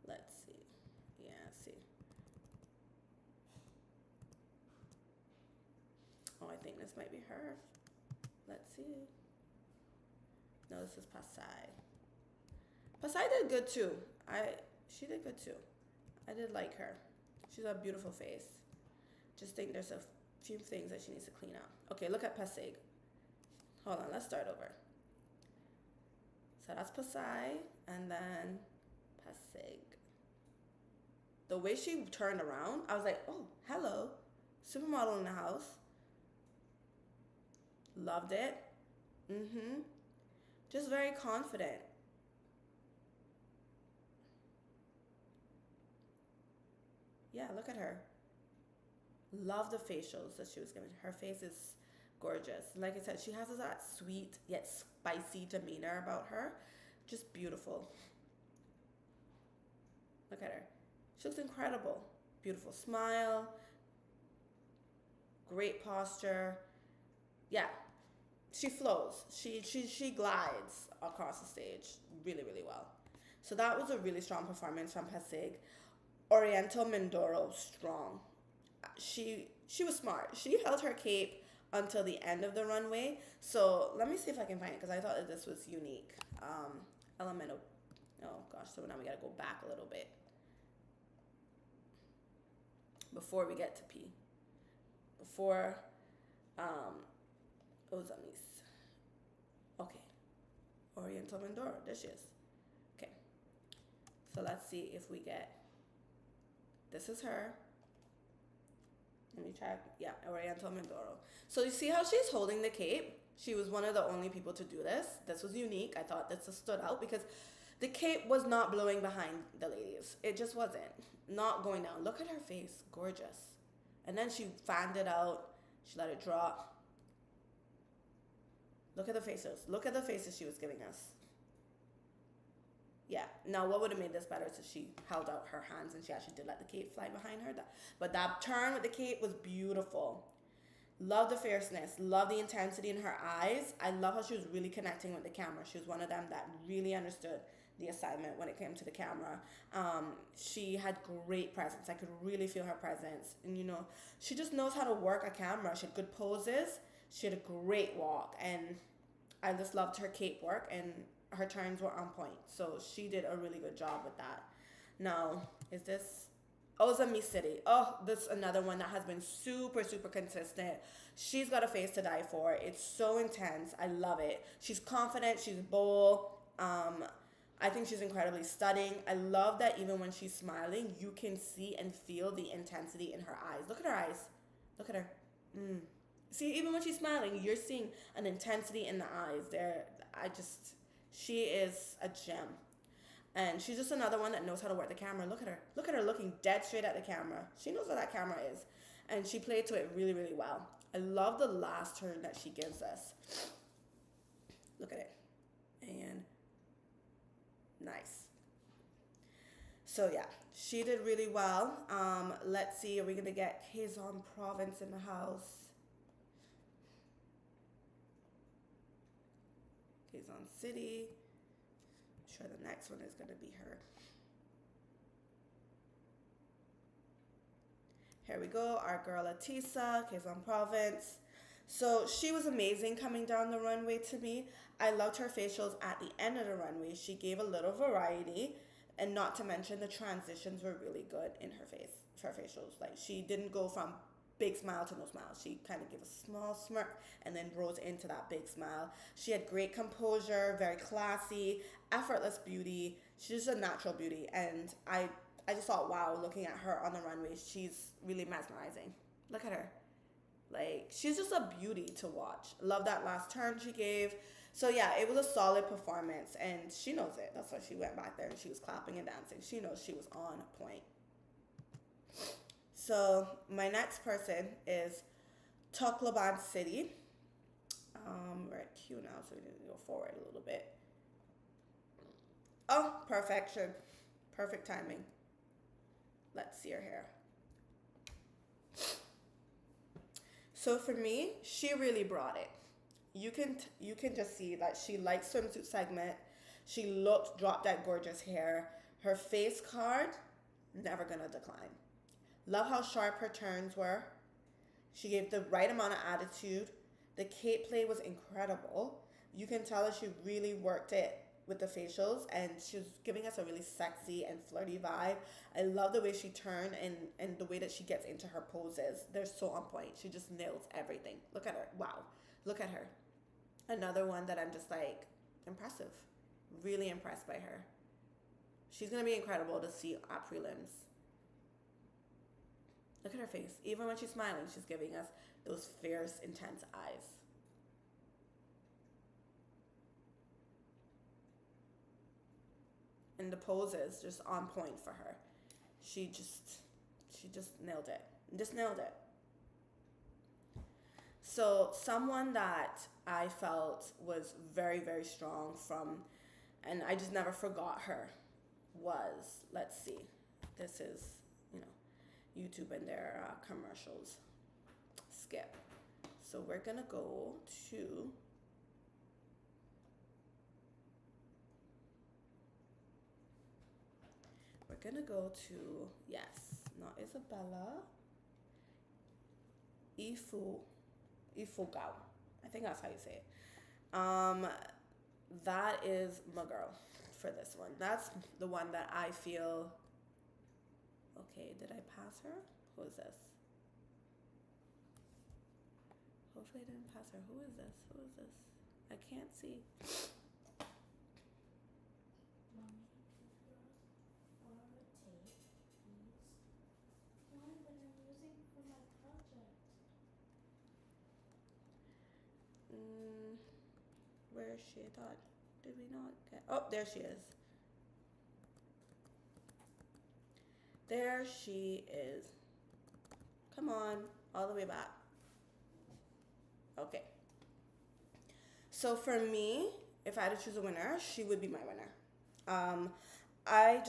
Let's see. Yeah, see. Oh, I think this might be her. Let's see. No, this is Pasai. Pasai did good too. She did good too. I did like her. She's a beautiful face. Just think there's a few things that she needs to clean up. Okay, look at Pasig. Hold on, let's start over. So that's Pasai, and then Pasig. The way she turned around, I was like, oh, hello, supermodel in the house. Loved it. Just very confident. Yeah, look at her. Love the facials that she was giving. Her face is gorgeous. Like I said, she has that sweet yet spicy demeanor about her. Just beautiful. Look at her. She looks incredible. Beautiful smile, great posture. Yeah, she flows. She glides across the stage really, really well. So that was a really strong performance from Pasig. Oriental Mindoro, strong. She was smart. She held her cape until the end of the runway. So let me see if I can find it because I thought that this was unique. Elemental. Oh gosh. So now we gotta go back a little bit before we get to P. Before Ozamis. Okay. Oriental Mindoro. There she is. Okay. So let's see if we get. This is her. Let me check. Yeah, Oriental Mindoro. So you see how she's holding the cape? She was one of the only people to do this. This was unique. I thought this stood out because the cape was not blowing behind the ladies. It just wasn't. Not going down. Look at her face. Gorgeous. And then she fanned it out. She let it drop. Look at the faces. Look at the faces she was giving us. Yeah. Now, what would have made this better is if she held out her hands and she actually did let the cape fly behind her. But that turn with the cape was beautiful. Love the fierceness. Love the intensity in her eyes. I love how she was really connecting with the camera. She was one of them that really understood the assignment when it came to the camera. She had great presence. I could really feel her presence. And, you know, she just knows how to work a camera. She had good poses. She had a great walk. And I just loved her cape work. And her turns were on point. So she did a really good job with that. Now, is this... Ozami City. Oh, this is another one that has been super, super consistent. She's got a face to die for. It's so intense. I love it. She's confident. She's bold. I think she's incredibly stunning. I love that even when she's smiling, you can see and feel the intensity in her eyes. Look at her eyes. Look at her. See, even when she's smiling, you're seeing an intensity in the eyes. She is a gem. And she's just another one that knows how to work the camera. Look at her. Look at her looking dead straight at the camera. She knows what that camera is. And she played to it really, really well. I love the last turn that she gives us. Look at it. And nice. So yeah, she did really well. Let's see, are we going to get Quezon Province in the house? Quezon City. Sure the next one is going to be her. Here we go, our girl Atisa, Quezon Province. So she was amazing coming down the runway to me. I loved her facials at the end of the runway. She gave a little variety, and not to mention the transitions were really good in her face, her facials. Like she didn't go from big smile to no smile. She kind of gave a small smirk and then rose into that big smile. She had great composure, very classy, effortless beauty. She's just a natural beauty. And I just thought, wow, looking at her on the runway, she's really mesmerizing. Look at her. Like, she's just a beauty to watch. Love that last turn she gave. So yeah, it was a solid performance and she knows it. That's why she went back there and she was clapping and dancing. She knows she was on point. So my next person is Tacloban City. We're at Q now, so we need to go forward a little bit. Oh, perfection. Perfect timing. Let's see her hair. So for me, she really brought it. You can just see that she likes swimsuit segment. She dropped that gorgeous hair. Her face card, never gonna decline. Love how sharp her turns were. She gave the right amount of attitude. The cape play was incredible. You can tell that she really worked it with the facials and she was giving us a really sexy and flirty vibe. I love the way she turned and the way that she gets into her poses. They're so on point. She just nails everything. Look at her. Wow. Look at her. Another one that I'm just like, impressive. Really impressed by her. She's going to be incredible to see at prelims. Look at her face. Even when she's smiling, she's giving us those fierce, intense eyes. and the poses just on point for her. She just nailed it. Just nailed it. So someone that I felt was very, very strong from, and I just never forgot her, was, let's see, this is, YouTube and their commercials. Skip. So we're gonna go to yes, not Isabella, Ifugao. I think that's how you say it. That is my girl for this one. That's the one that I feel. Okay, did I pass her? Who is this? Hopefully I didn't pass her. Who is this? Who is this? I can't see. Where is she? I thought, did we not get? Oh, there she is. There she is. Come on, all the way back. Okay. So for me, if I had to choose a winner, she would be my winner. I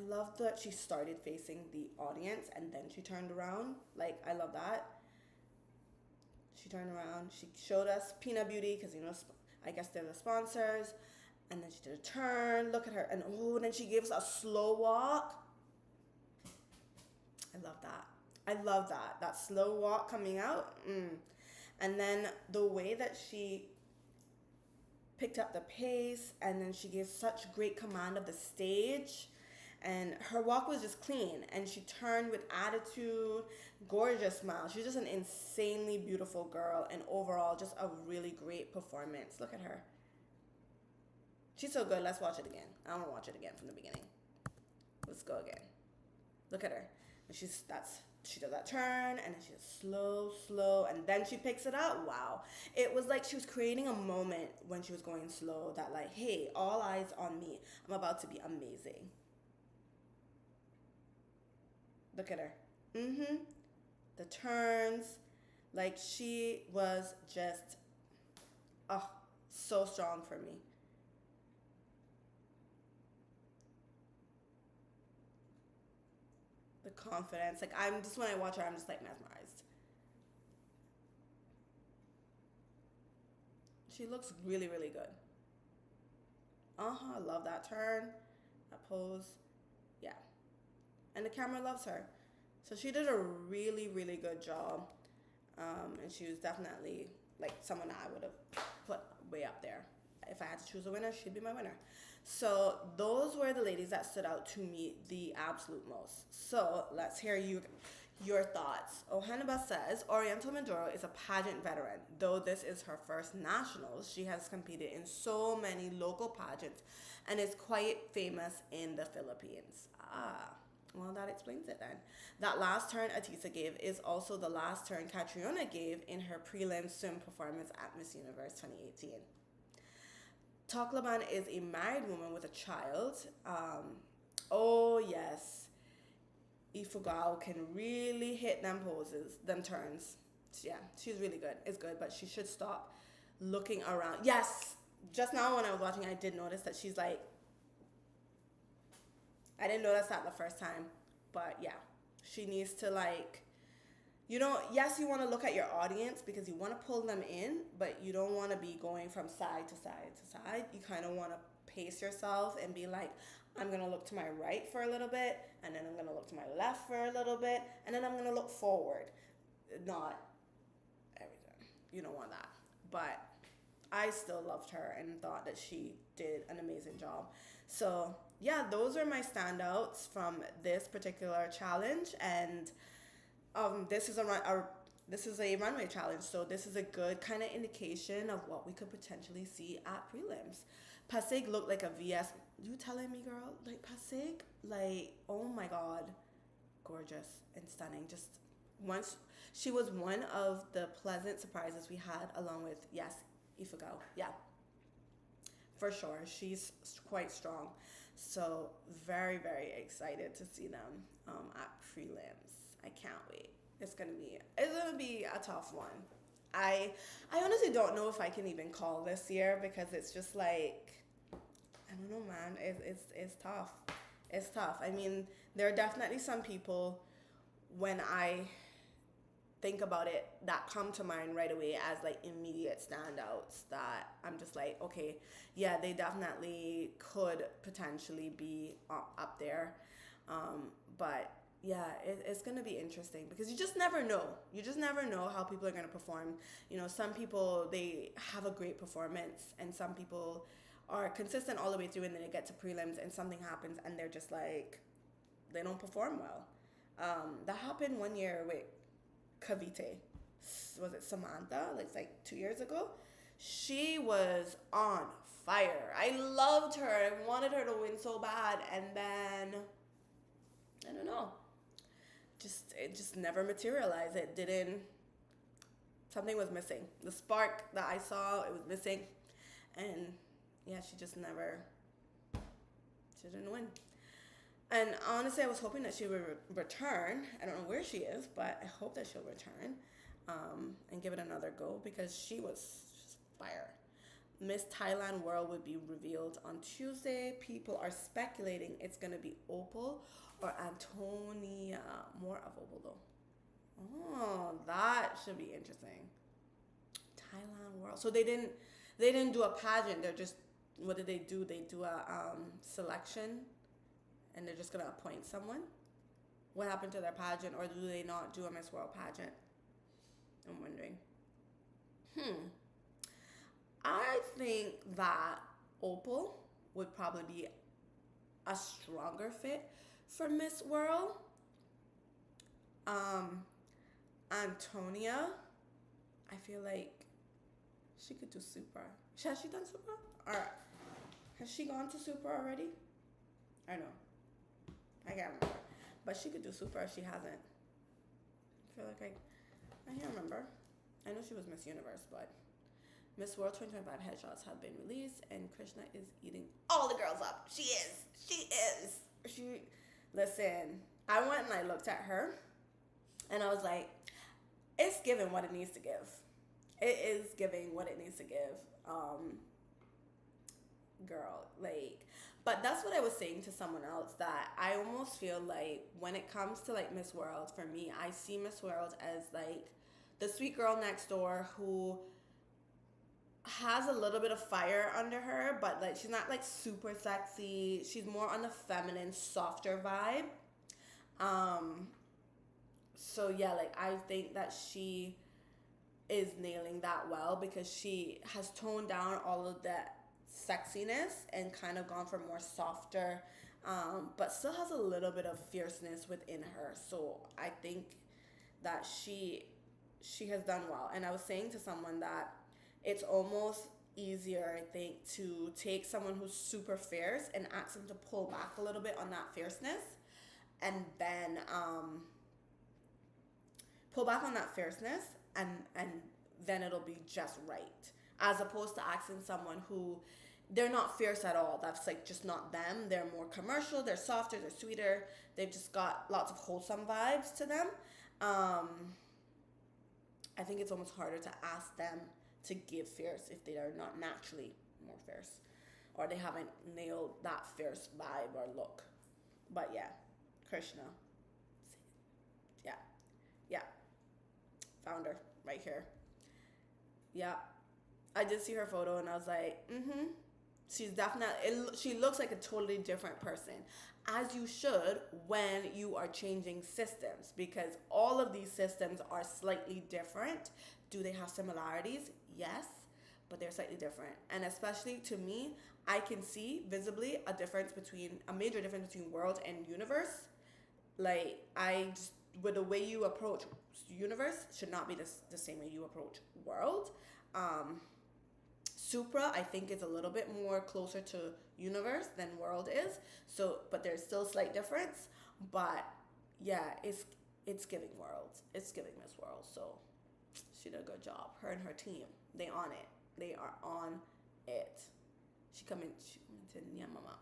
love that she started facing the audience and then she turned around. Like, I love that. She turned around. She showed us Peanut Beauty because, I guess they're the sponsors. And then she did a turn. Look at her. And then she gave us a slow walk. I love that. I love that. That slow walk coming out. And then the way that she picked up the pace, and then she gave such great command of the stage. And her walk was just clean. And she turned with attitude, gorgeous smile. She's just an insanely beautiful girl. And overall, just a really great performance. Look at her. She's so good. Let's watch it again. I want to watch it again from the beginning. Let's go again. Look at her. And she does that turn, and then she's slow, and then she picks it up. Wow. It was like she was creating a moment when she was going slow that, like, hey, all eyes on me. I'm about to be amazing. Look at her. The turns. Like, she was just, so strong for me. The confidence. Like, when I watch her, I'm just, like, mesmerized. She looks really, really good. I love that turn, that pose. Yeah. And the camera loves her. So she did a really, really good job. And she was definitely, like, someone I would have put way up there. If I had to choose a winner, she'd be my winner. So those were the ladies that stood out to me the absolute most. So let's hear your thoughts. Ohanaba says, Oriental Mindoro is a pageant veteran. Though this is her first nationals, she has competed in so many local pageants and is quite famous in the Philippines. Well, that explains it then. That last turn Atisa gave is also the last turn Catriona gave in her prelim swim performance at Miss Universe 2018. Tacloban is a married woman with a child. Oh, yes. Ifugao can really hit them poses, them turns. Yeah, she's really good. It's good, but she should stop looking around. Yes! Just now when I was watching, I did notice that she's like, I didn't notice that the first time, but yeah. She needs to, like, yes, you want to look at your audience because you want to pull them in, but you don't want to be going from side to side to side. You kind of want to pace yourself and be like, I'm going to look to my right for a little bit, and then I'm going to look to my left for a little bit, and then I'm going to look forward. Not everything. You don't want that. But I still loved her and thought that she did an amazing job. So, yeah, those are my standouts from this particular challenge, and this is a runway challenge, so this is a good kind of indication of what we could potentially see at prelims. Pasig looked like a VS. You telling me, girl? Like, Pasig, like, oh my God, gorgeous and stunning. Just once, she was one of the pleasant surprises we had, along with, yes, Ifugao. Yeah, for sure. She's quite strong. So very, very excited to see them at prelims. I can't wait. It's gonna be a tough one. I I honestly don't know if I can even call this year because it's just like I don't know, man. It's tough. It's tough. I mean, there are definitely some people when I think about it that come to mind right away as like immediate standouts that I'm just like, okay, yeah, they definitely could potentially be up there. But yeah, it's gonna be interesting because you just never know. You just never know how people are gonna perform. You know, some people they have a great performance, and some people are consistent all the way through, and then they get to prelims and something happens, and they're just like they don't perform well. That happened one year with Kavite. Was it Samantha? Like 2 years ago. She was on fire. I loved her. I wanted her to win so bad, and then I don't know. It just never materialized. It didn't. Something was missing. The spark that I saw, it was missing, and yeah, she just never. She didn't win. And honestly, I was hoping that she would return. I don't know where she is, but I hope that she'll return and give it another go because she was just fire. Miss Thailand World would be revealed on Tuesday. People are speculating it's going to be Opal or Antonia. More of Opal, though. Oh, that should be interesting. Thailand World. So they didn't do a pageant. They're just, what did they do? They do a selection and they're just gonna appoint someone. What happened to their pageant, or do they not do a Miss World pageant? I'm wondering. I think that Opal would probably be a stronger fit for Miss World. Antonia, I feel like she could do Super. Has she done Super? Or has she gone to Super already? I know. I can't remember. But she could do Super if she hasn't. I feel like I can't remember. I know she was Miss Universe, but Miss World 2025 headshots have been released, and Krishna is eating all the girls up. She is. She is. Listen, I went and I looked at her, and I was like, it's giving what it needs to give. It is giving what it needs to give. Girl, like, but that's what I was saying to someone else, that I almost feel like when it comes to like Miss World, for me, I see Miss World as like the sweet girl next door who has a little bit of fire under her, but like she's not like super sexy. She's more on the feminine, softer vibe. So yeah, like I think that she is nailing that well because she has toned down all of that sexiness and kind of gone for more softer, but still has a little bit of fierceness within her. So I think that she has done well. And I was saying to someone that it's almost easier, I think, to take someone who's super fierce and ask them to pull back a little bit on that fierceness, and then pull back on that fierceness, and then it'll be just right, as opposed to asking someone who they're not fierce at all. That's like just not them. They're more commercial, they're softer, they're sweeter, they've just got lots of wholesome vibes to them. I think it's almost harder to ask them to give fierce if they are not naturally more fierce, or they haven't nailed that fierce vibe or look. But yeah, Krishna. Yeah, yeah, found her right here. Yeah, I did see her photo and I was like, she's definitely, she looks like a totally different person, as you should when you are changing systems, because all of these systems are slightly different. Do they have similarities? Yes, but they're slightly different. And especially to me, I can see visibly a major difference between world and universe. Like, with the way you approach universe should not be the same way you approach world. Supra, I think, is a little bit more closer to universe than world is. So, but there's still slight difference. But yeah, it's giving world. It's giving Miss World. So she did a good job. Her and her team, they on it. They are on it. She coming to Nyamama.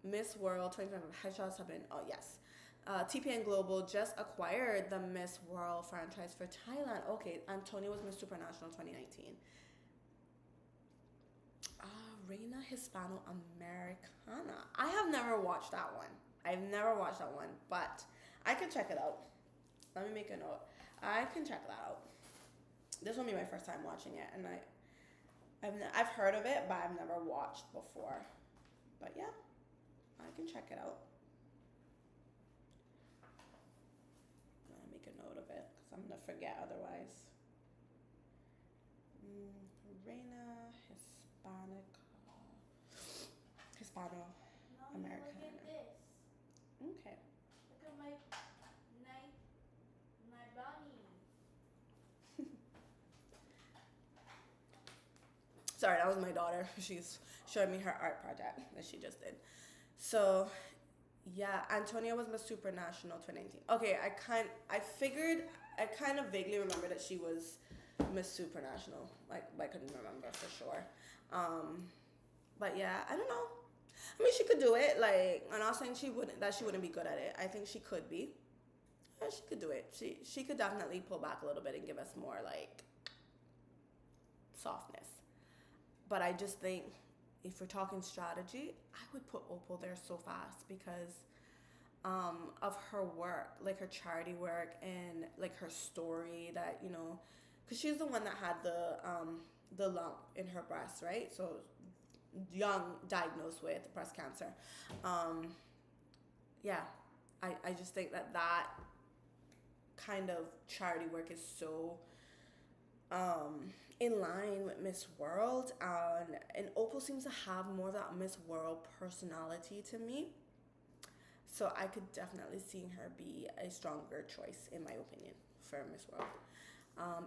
Miss World 2025 headshots have been, oh yes. TPN Global just acquired the Miss World franchise for Thailand. Okay, Antonia was Miss Supranational 2019. Reina Hispano Americana. I have never watched that one. I've never watched that one, but I can check it out. Let me make a note. I can check that out. This will be my first time watching it, and I've heard of it, but I've never watched before. But yeah, I can check it out. I'm gonna make a note of it because I'm gonna forget otherwise. Reina Hispano Americana. Look at this. Okay. Look at my bunny. Sorry, that was my daughter. She's showing me her art project that she just did. So, yeah, Antonia was Miss Supranational 2019. Okay, I kind of vaguely remember that she was Miss Supranational. Like, I couldn't remember for sure. But yeah, I don't know. I mean, she could do it. Like, I'm not saying she wouldn't be good at it. I think she could be. Yeah, she could do it. She could definitely pull back a little bit and give us more like softness. But I just think if we're talking strategy, I would put Opal there so fast because of her work, like her charity work and like her story that, you know, because she's the one that had the lump in her breast, right? So young, diagnosed with breast cancer. Yeah, I just think that kind of charity work is so in line with Miss World, and Opal seems to have more of that Miss World personality to me. So I could definitely see her be a stronger choice, in my opinion, for Miss World.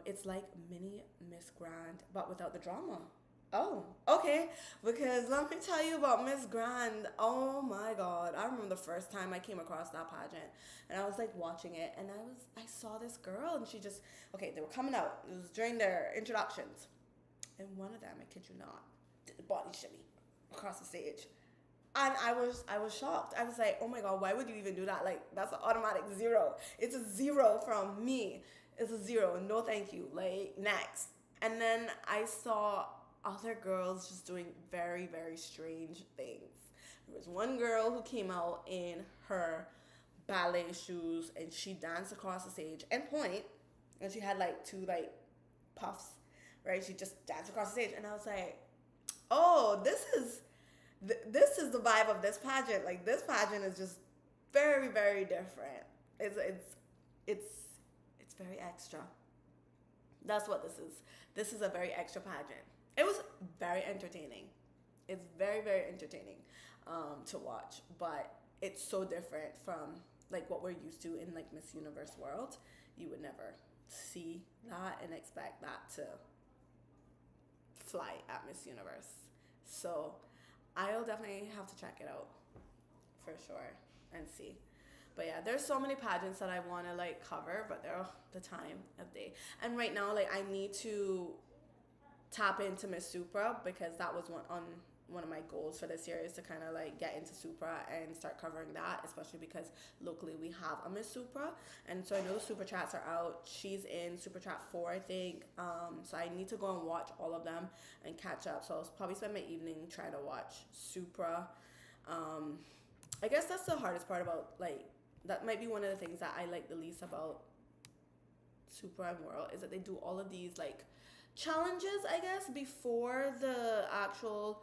It's like mini Miss Grand, but without the drama. Oh, okay. Because let me tell you about Miss Grand. Oh my God. I remember the first time I came across that pageant and I was like watching it and I saw this girl and she just, okay, they were coming out. It was during their introductions. And one of them, I kid you not, did the body shimmy across the stage. And I was shocked. I was like, oh my God, why would you even do that? Like, that's an automatic 0. It's a 0 from me. It's a 0. No, thank you. Like, next. And then I saw other girls just doing very, very strange things. There was one girl who came out in her ballet shoes and she danced across the stage and point, and she had like 2 like puffs, right? She just danced across the stage, and I was like, oh, this is the vibe of this pageant. Like, this pageant is just very, very different. It's very extra. That's what this is. This is a very extra pageant. It was very entertaining. It's very, very entertaining to watch, but it's so different from like what we're used to in like Miss Universe world. You would never see that and expect that to fly at Miss Universe. So I'll definitely have to check it out for sure and see. But yeah, there's so many pageants that I want to like cover, but they're the time of day. And right now, like, I need to tap into Miss Supra because that was one of my goals for this year is to kind of like get into Supra and start covering that, especially because locally we have a Miss Supra, and so I know the Super Chats are out. She's in Super Chat 4, I think. So I need to go and watch all of them and catch up. So I'll probably spend my evening trying to watch Supra. I guess that's the hardest part about, like, that might be one of the things that I like the least about Supra and World is that they do all of these like challenges, I guess, before the actual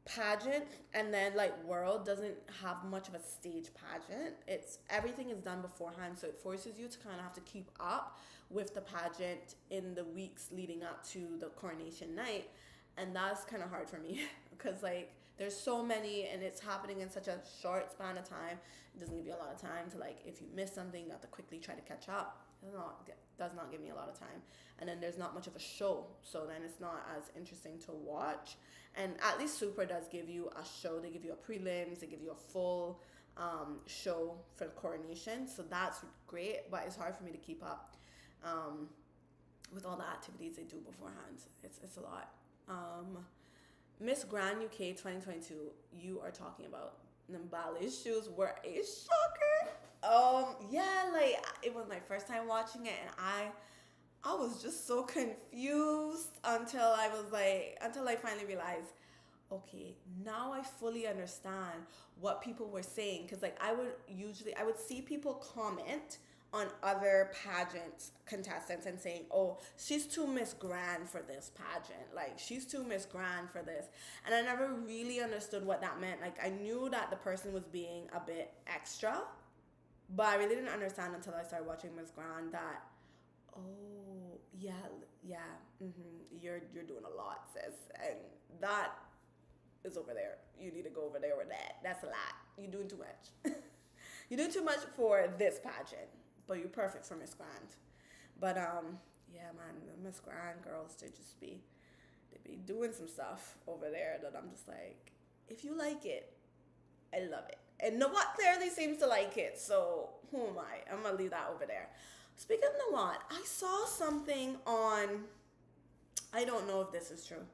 pageant, and then like World doesn't have much of a stage pageant. It's everything is done beforehand, so it forces you to kind of have to keep up with the pageant in the weeks leading up to the coronation night, and that's kind of hard for me because like there's so many and it's happening in such a short span of time. It doesn't give you a lot of time to, like, if you miss something, you have to quickly try to catch up. It does not give me a lot of time. And then there's not much of a show, so then it's not as interesting to watch. And at least Super does give you a show. They give you a prelims, they give you a full show for the coronation, so that's great, but it's hard for me to keep up with all the activities they do beforehand. It's a lot. Miss Grand UK 2022, you are talking about the ballet shoes were a shocker. Yeah, like it was my first time watching it, and I was just so confused until I finally realized, okay, now I fully understand what people were saying. Because like I would see people comment on other pageant contestants and saying, oh, she's too Miss Grand for this pageant, like she's too Miss Grand for this. And I never really understood what that meant. Like I knew that the person was being a bit extra, but I really didn't understand until I started watching Miss Grand that, oh yeah, yeah, you're doing a lot, sis, and that is over there. You need to go over there with that. That's a lot. You're doing too much. You're doing too much for this pageant, but you're perfect for Miss Grand. But yeah, man, the Miss Grand girls, they be doing some stuff over there that I'm just like, if you like it, I love it. And Nawat clearly seems to like it, so who am I? I'm gonna leave that over there. Speaking of Nawat, I saw something on, I don't know if this is true.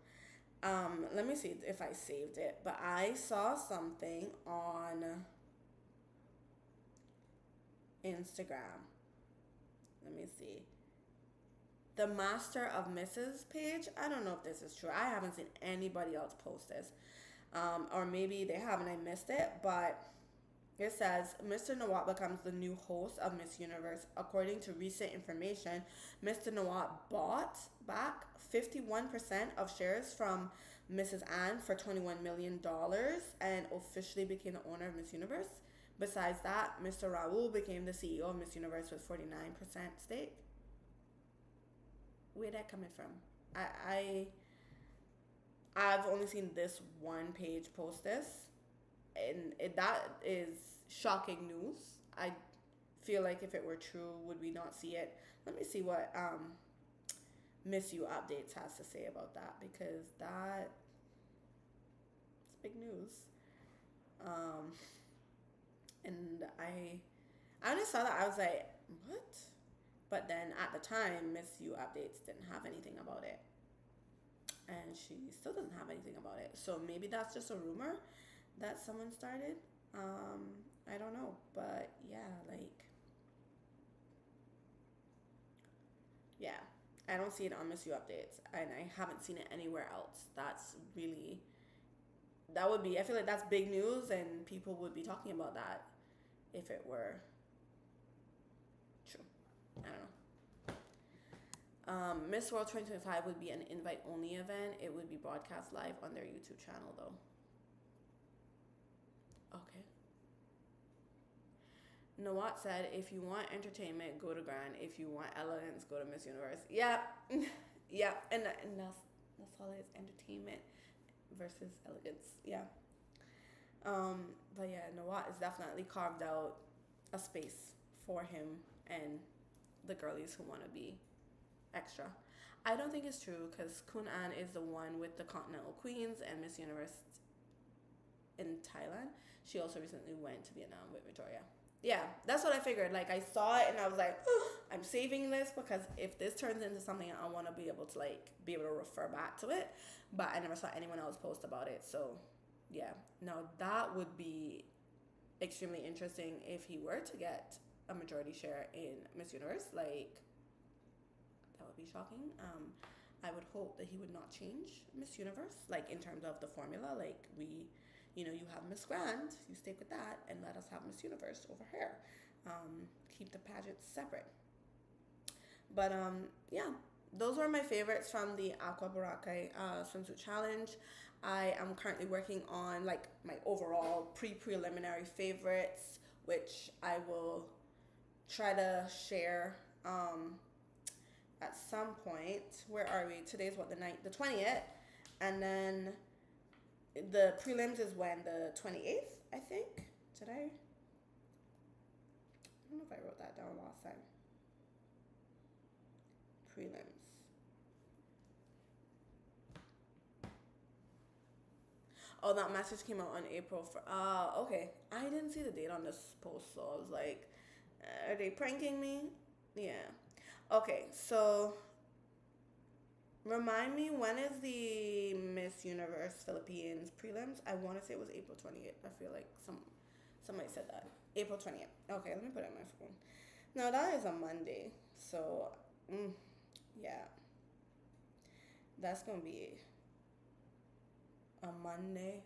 Let me see if I saved it, but I saw something on Instagram. Let me see. The Master of Mrs. page. I don't know if this is true. I haven't seen anybody else post this. Or maybe they haven't, I missed it, but it says Mr. Nawat becomes the new host of Miss Universe. According to recent information, Mr. Nawat bought back 51% of shares from Mrs. Anne for $21 million and officially became the owner of Miss Universe. Besides that, Mr. Raul became the CEO of Miss Universe with 49% stake. Where that coming from? I've only seen this one page post this, and that is shocking news. I feel like if it were true, would we not see it? Let me see what Miss You Updates has to say about that, because that's big news. And I only saw that, I was like, what? But then at the time, Miss You Updates didn't have anything about it. And she still doesn't have anything about it. So maybe that's just a rumor that someone started. I don't know. But yeah, like, yeah. I don't see it on Miss You Updates. And I haven't seen it anywhere else. That would be, I feel like that's big news, and people would be talking about that if it were true. I don't know. Miss World 2025 would be an invite-only event. It would be broadcast live on their YouTube channel, though. Okay. Nawat said, if you want entertainment, go to Grand. If you want elegance, go to Miss Universe. Yeah. Yeah. And that's all it is, entertainment versus elegance. Yeah. But yeah, Nawat is definitely carved out a space for him and the girlies who want to be extra. I don't think it's true, because Kun An is the one with the Continental Queens and Miss Universe in Thailand. She also recently went to Vietnam with Victoria. Yeah, that's what I figured. Like, I saw it and I was like, oh, I'm saving this, because if this turns into something, I want to be able to refer back to it. But I never saw anyone else post about it. So yeah, now that would be extremely interesting if he were to get a majority share in Miss Universe. Like, that would be shocking. I would hope that he would not change Miss Universe, like in terms of the formula. Like, you have Miss Grand, you stick with that, and let us have Miss Universe over here. Keep the pageants separate. But yeah, those were my favorites from the Aqua Boracay Swimsuit Challenge. I am currently working on like my overall preliminary favorites, which I will try to share at some point. Where are we? Today's what, the 20th, and then the prelims is when, the 28th, I think. Did I don't know if I wrote that down last time. Prelims. Oh, that message came out on April. Okay. I didn't see the date on this post, so I was like, are they pranking me? Yeah. Okay, so Remind me, when is the Miss Universe Philippines prelims? I want to say it was April 28th. I feel like somebody said that. April 20th. Okay, let me put it on my phone. Now that is a Monday. So, yeah. That's going to be a Monday.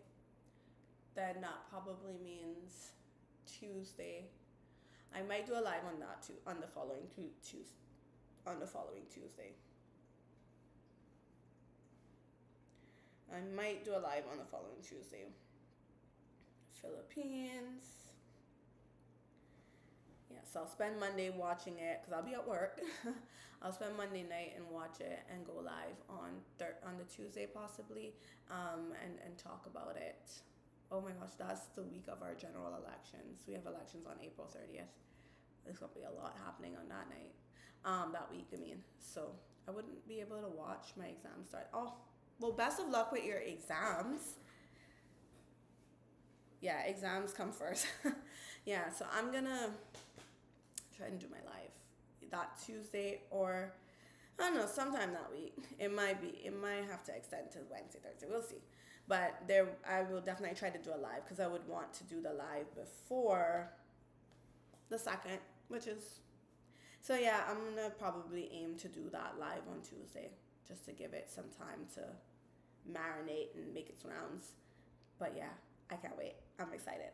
Then that probably means Tuesday. I might do a live on that too, on the following Tuesday. I might do a live on the following Tuesday. Philippines. Yeah, so I'll spend Monday watching it because I'll be at work. I'll spend Monday night and watch it and go live on the Tuesday possibly, and talk about it. Oh my gosh, that's the week of our general elections. We have elections on April 30th. There's gonna be a lot happening on that night, that week. I mean, so I wouldn't be able to watch my exams start. Oh, well, best of luck with your exams. Yeah, exams come first. Yeah, so I'm gonna try and do my live that Tuesday, or I don't know, sometime that week. It might have to extend to Wednesday, Thursday. We'll see. But I will definitely try to do a live because I would want to do the live before the 2nd, which is, so yeah, I'm gonna probably aim to do that live on Tuesday just to give it some time to marinate and make its rounds. But yeah, I can't wait. I'm excited.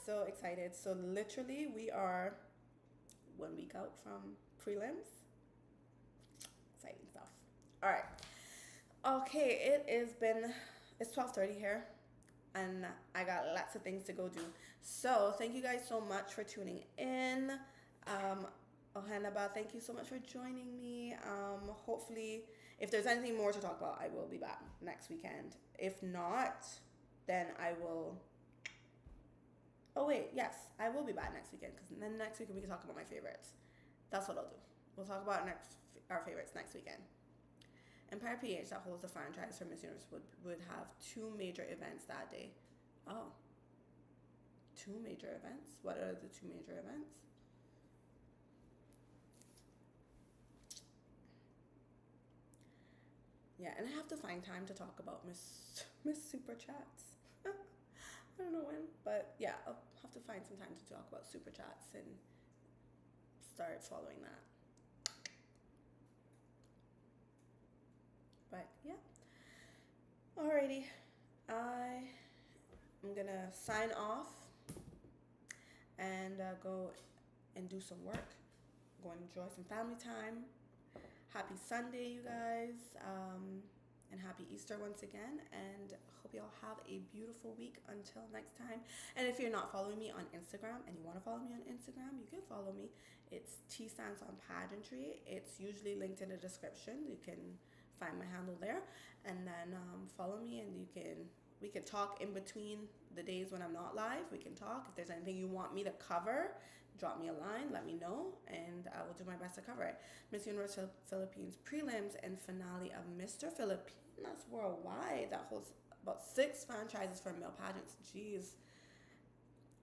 So excited. So literally we are 1 week out from prelims. Exciting stuff. All right. Okay, it's 12:30 here, and I got lots of things to go do. So thank you guys so much for tuning in. Ohanaba, thank you so much for joining me. Hopefully, if there's anything more to talk about, I will be back next weekend. If not, then I will. Oh wait, yes, I will be back next weekend because then next weekend we can talk about my favorites. That's what I'll do. We'll talk about our favorites next weekend. Empire PH, that holds the franchise for Miss Universe, would have 2 major events that day. Oh, 2 major events? What are the 2 major events? Yeah, and I have to find time to talk about Miss Super Chats. I don't know when, but yeah, I'll have to find some time to talk about Super Chats and start following that. But yeah, alrighty, I'm gonna sign off and go and do some work. Go and enjoy some family time. Happy Sunday, you guys, and happy Easter once again. And hope y'all have a beautiful week until next time. And if you're not following me on Instagram and you want to follow me on Instagram, you can follow me. It's T stands on pageantry. It's usually linked in the description. You can find my handle there, and then follow me, and we can talk in between the days when I'm not live. We can talk. If there's anything you want me to cover, drop me a line, let me know, and I will do my best to cover it. Miss Universe Philippines prelims and finale of Mr. Filipinas Worldwide. That holds about 6 franchises for male pageants. Jeez.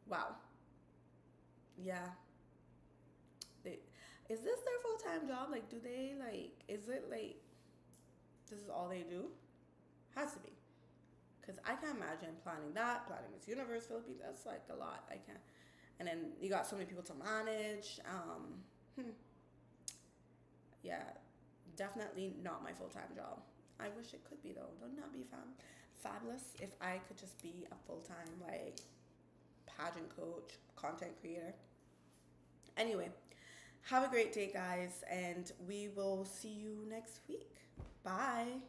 Wow. Yeah. Is this their full-time job? Like, do they, like, is it, like, this is all they do? Has to be. Because I can't imagine planning Miss Universe Philippines. That's, like, a lot. I can't. And then you got so many people to manage. Yeah, definitely not my full-time job. I wish it could be, though. Wouldn't that be fabulous if I could just be a full-time, like, pageant coach, content creator? Anyway, have a great day, guys, and we will see you next week. Bye.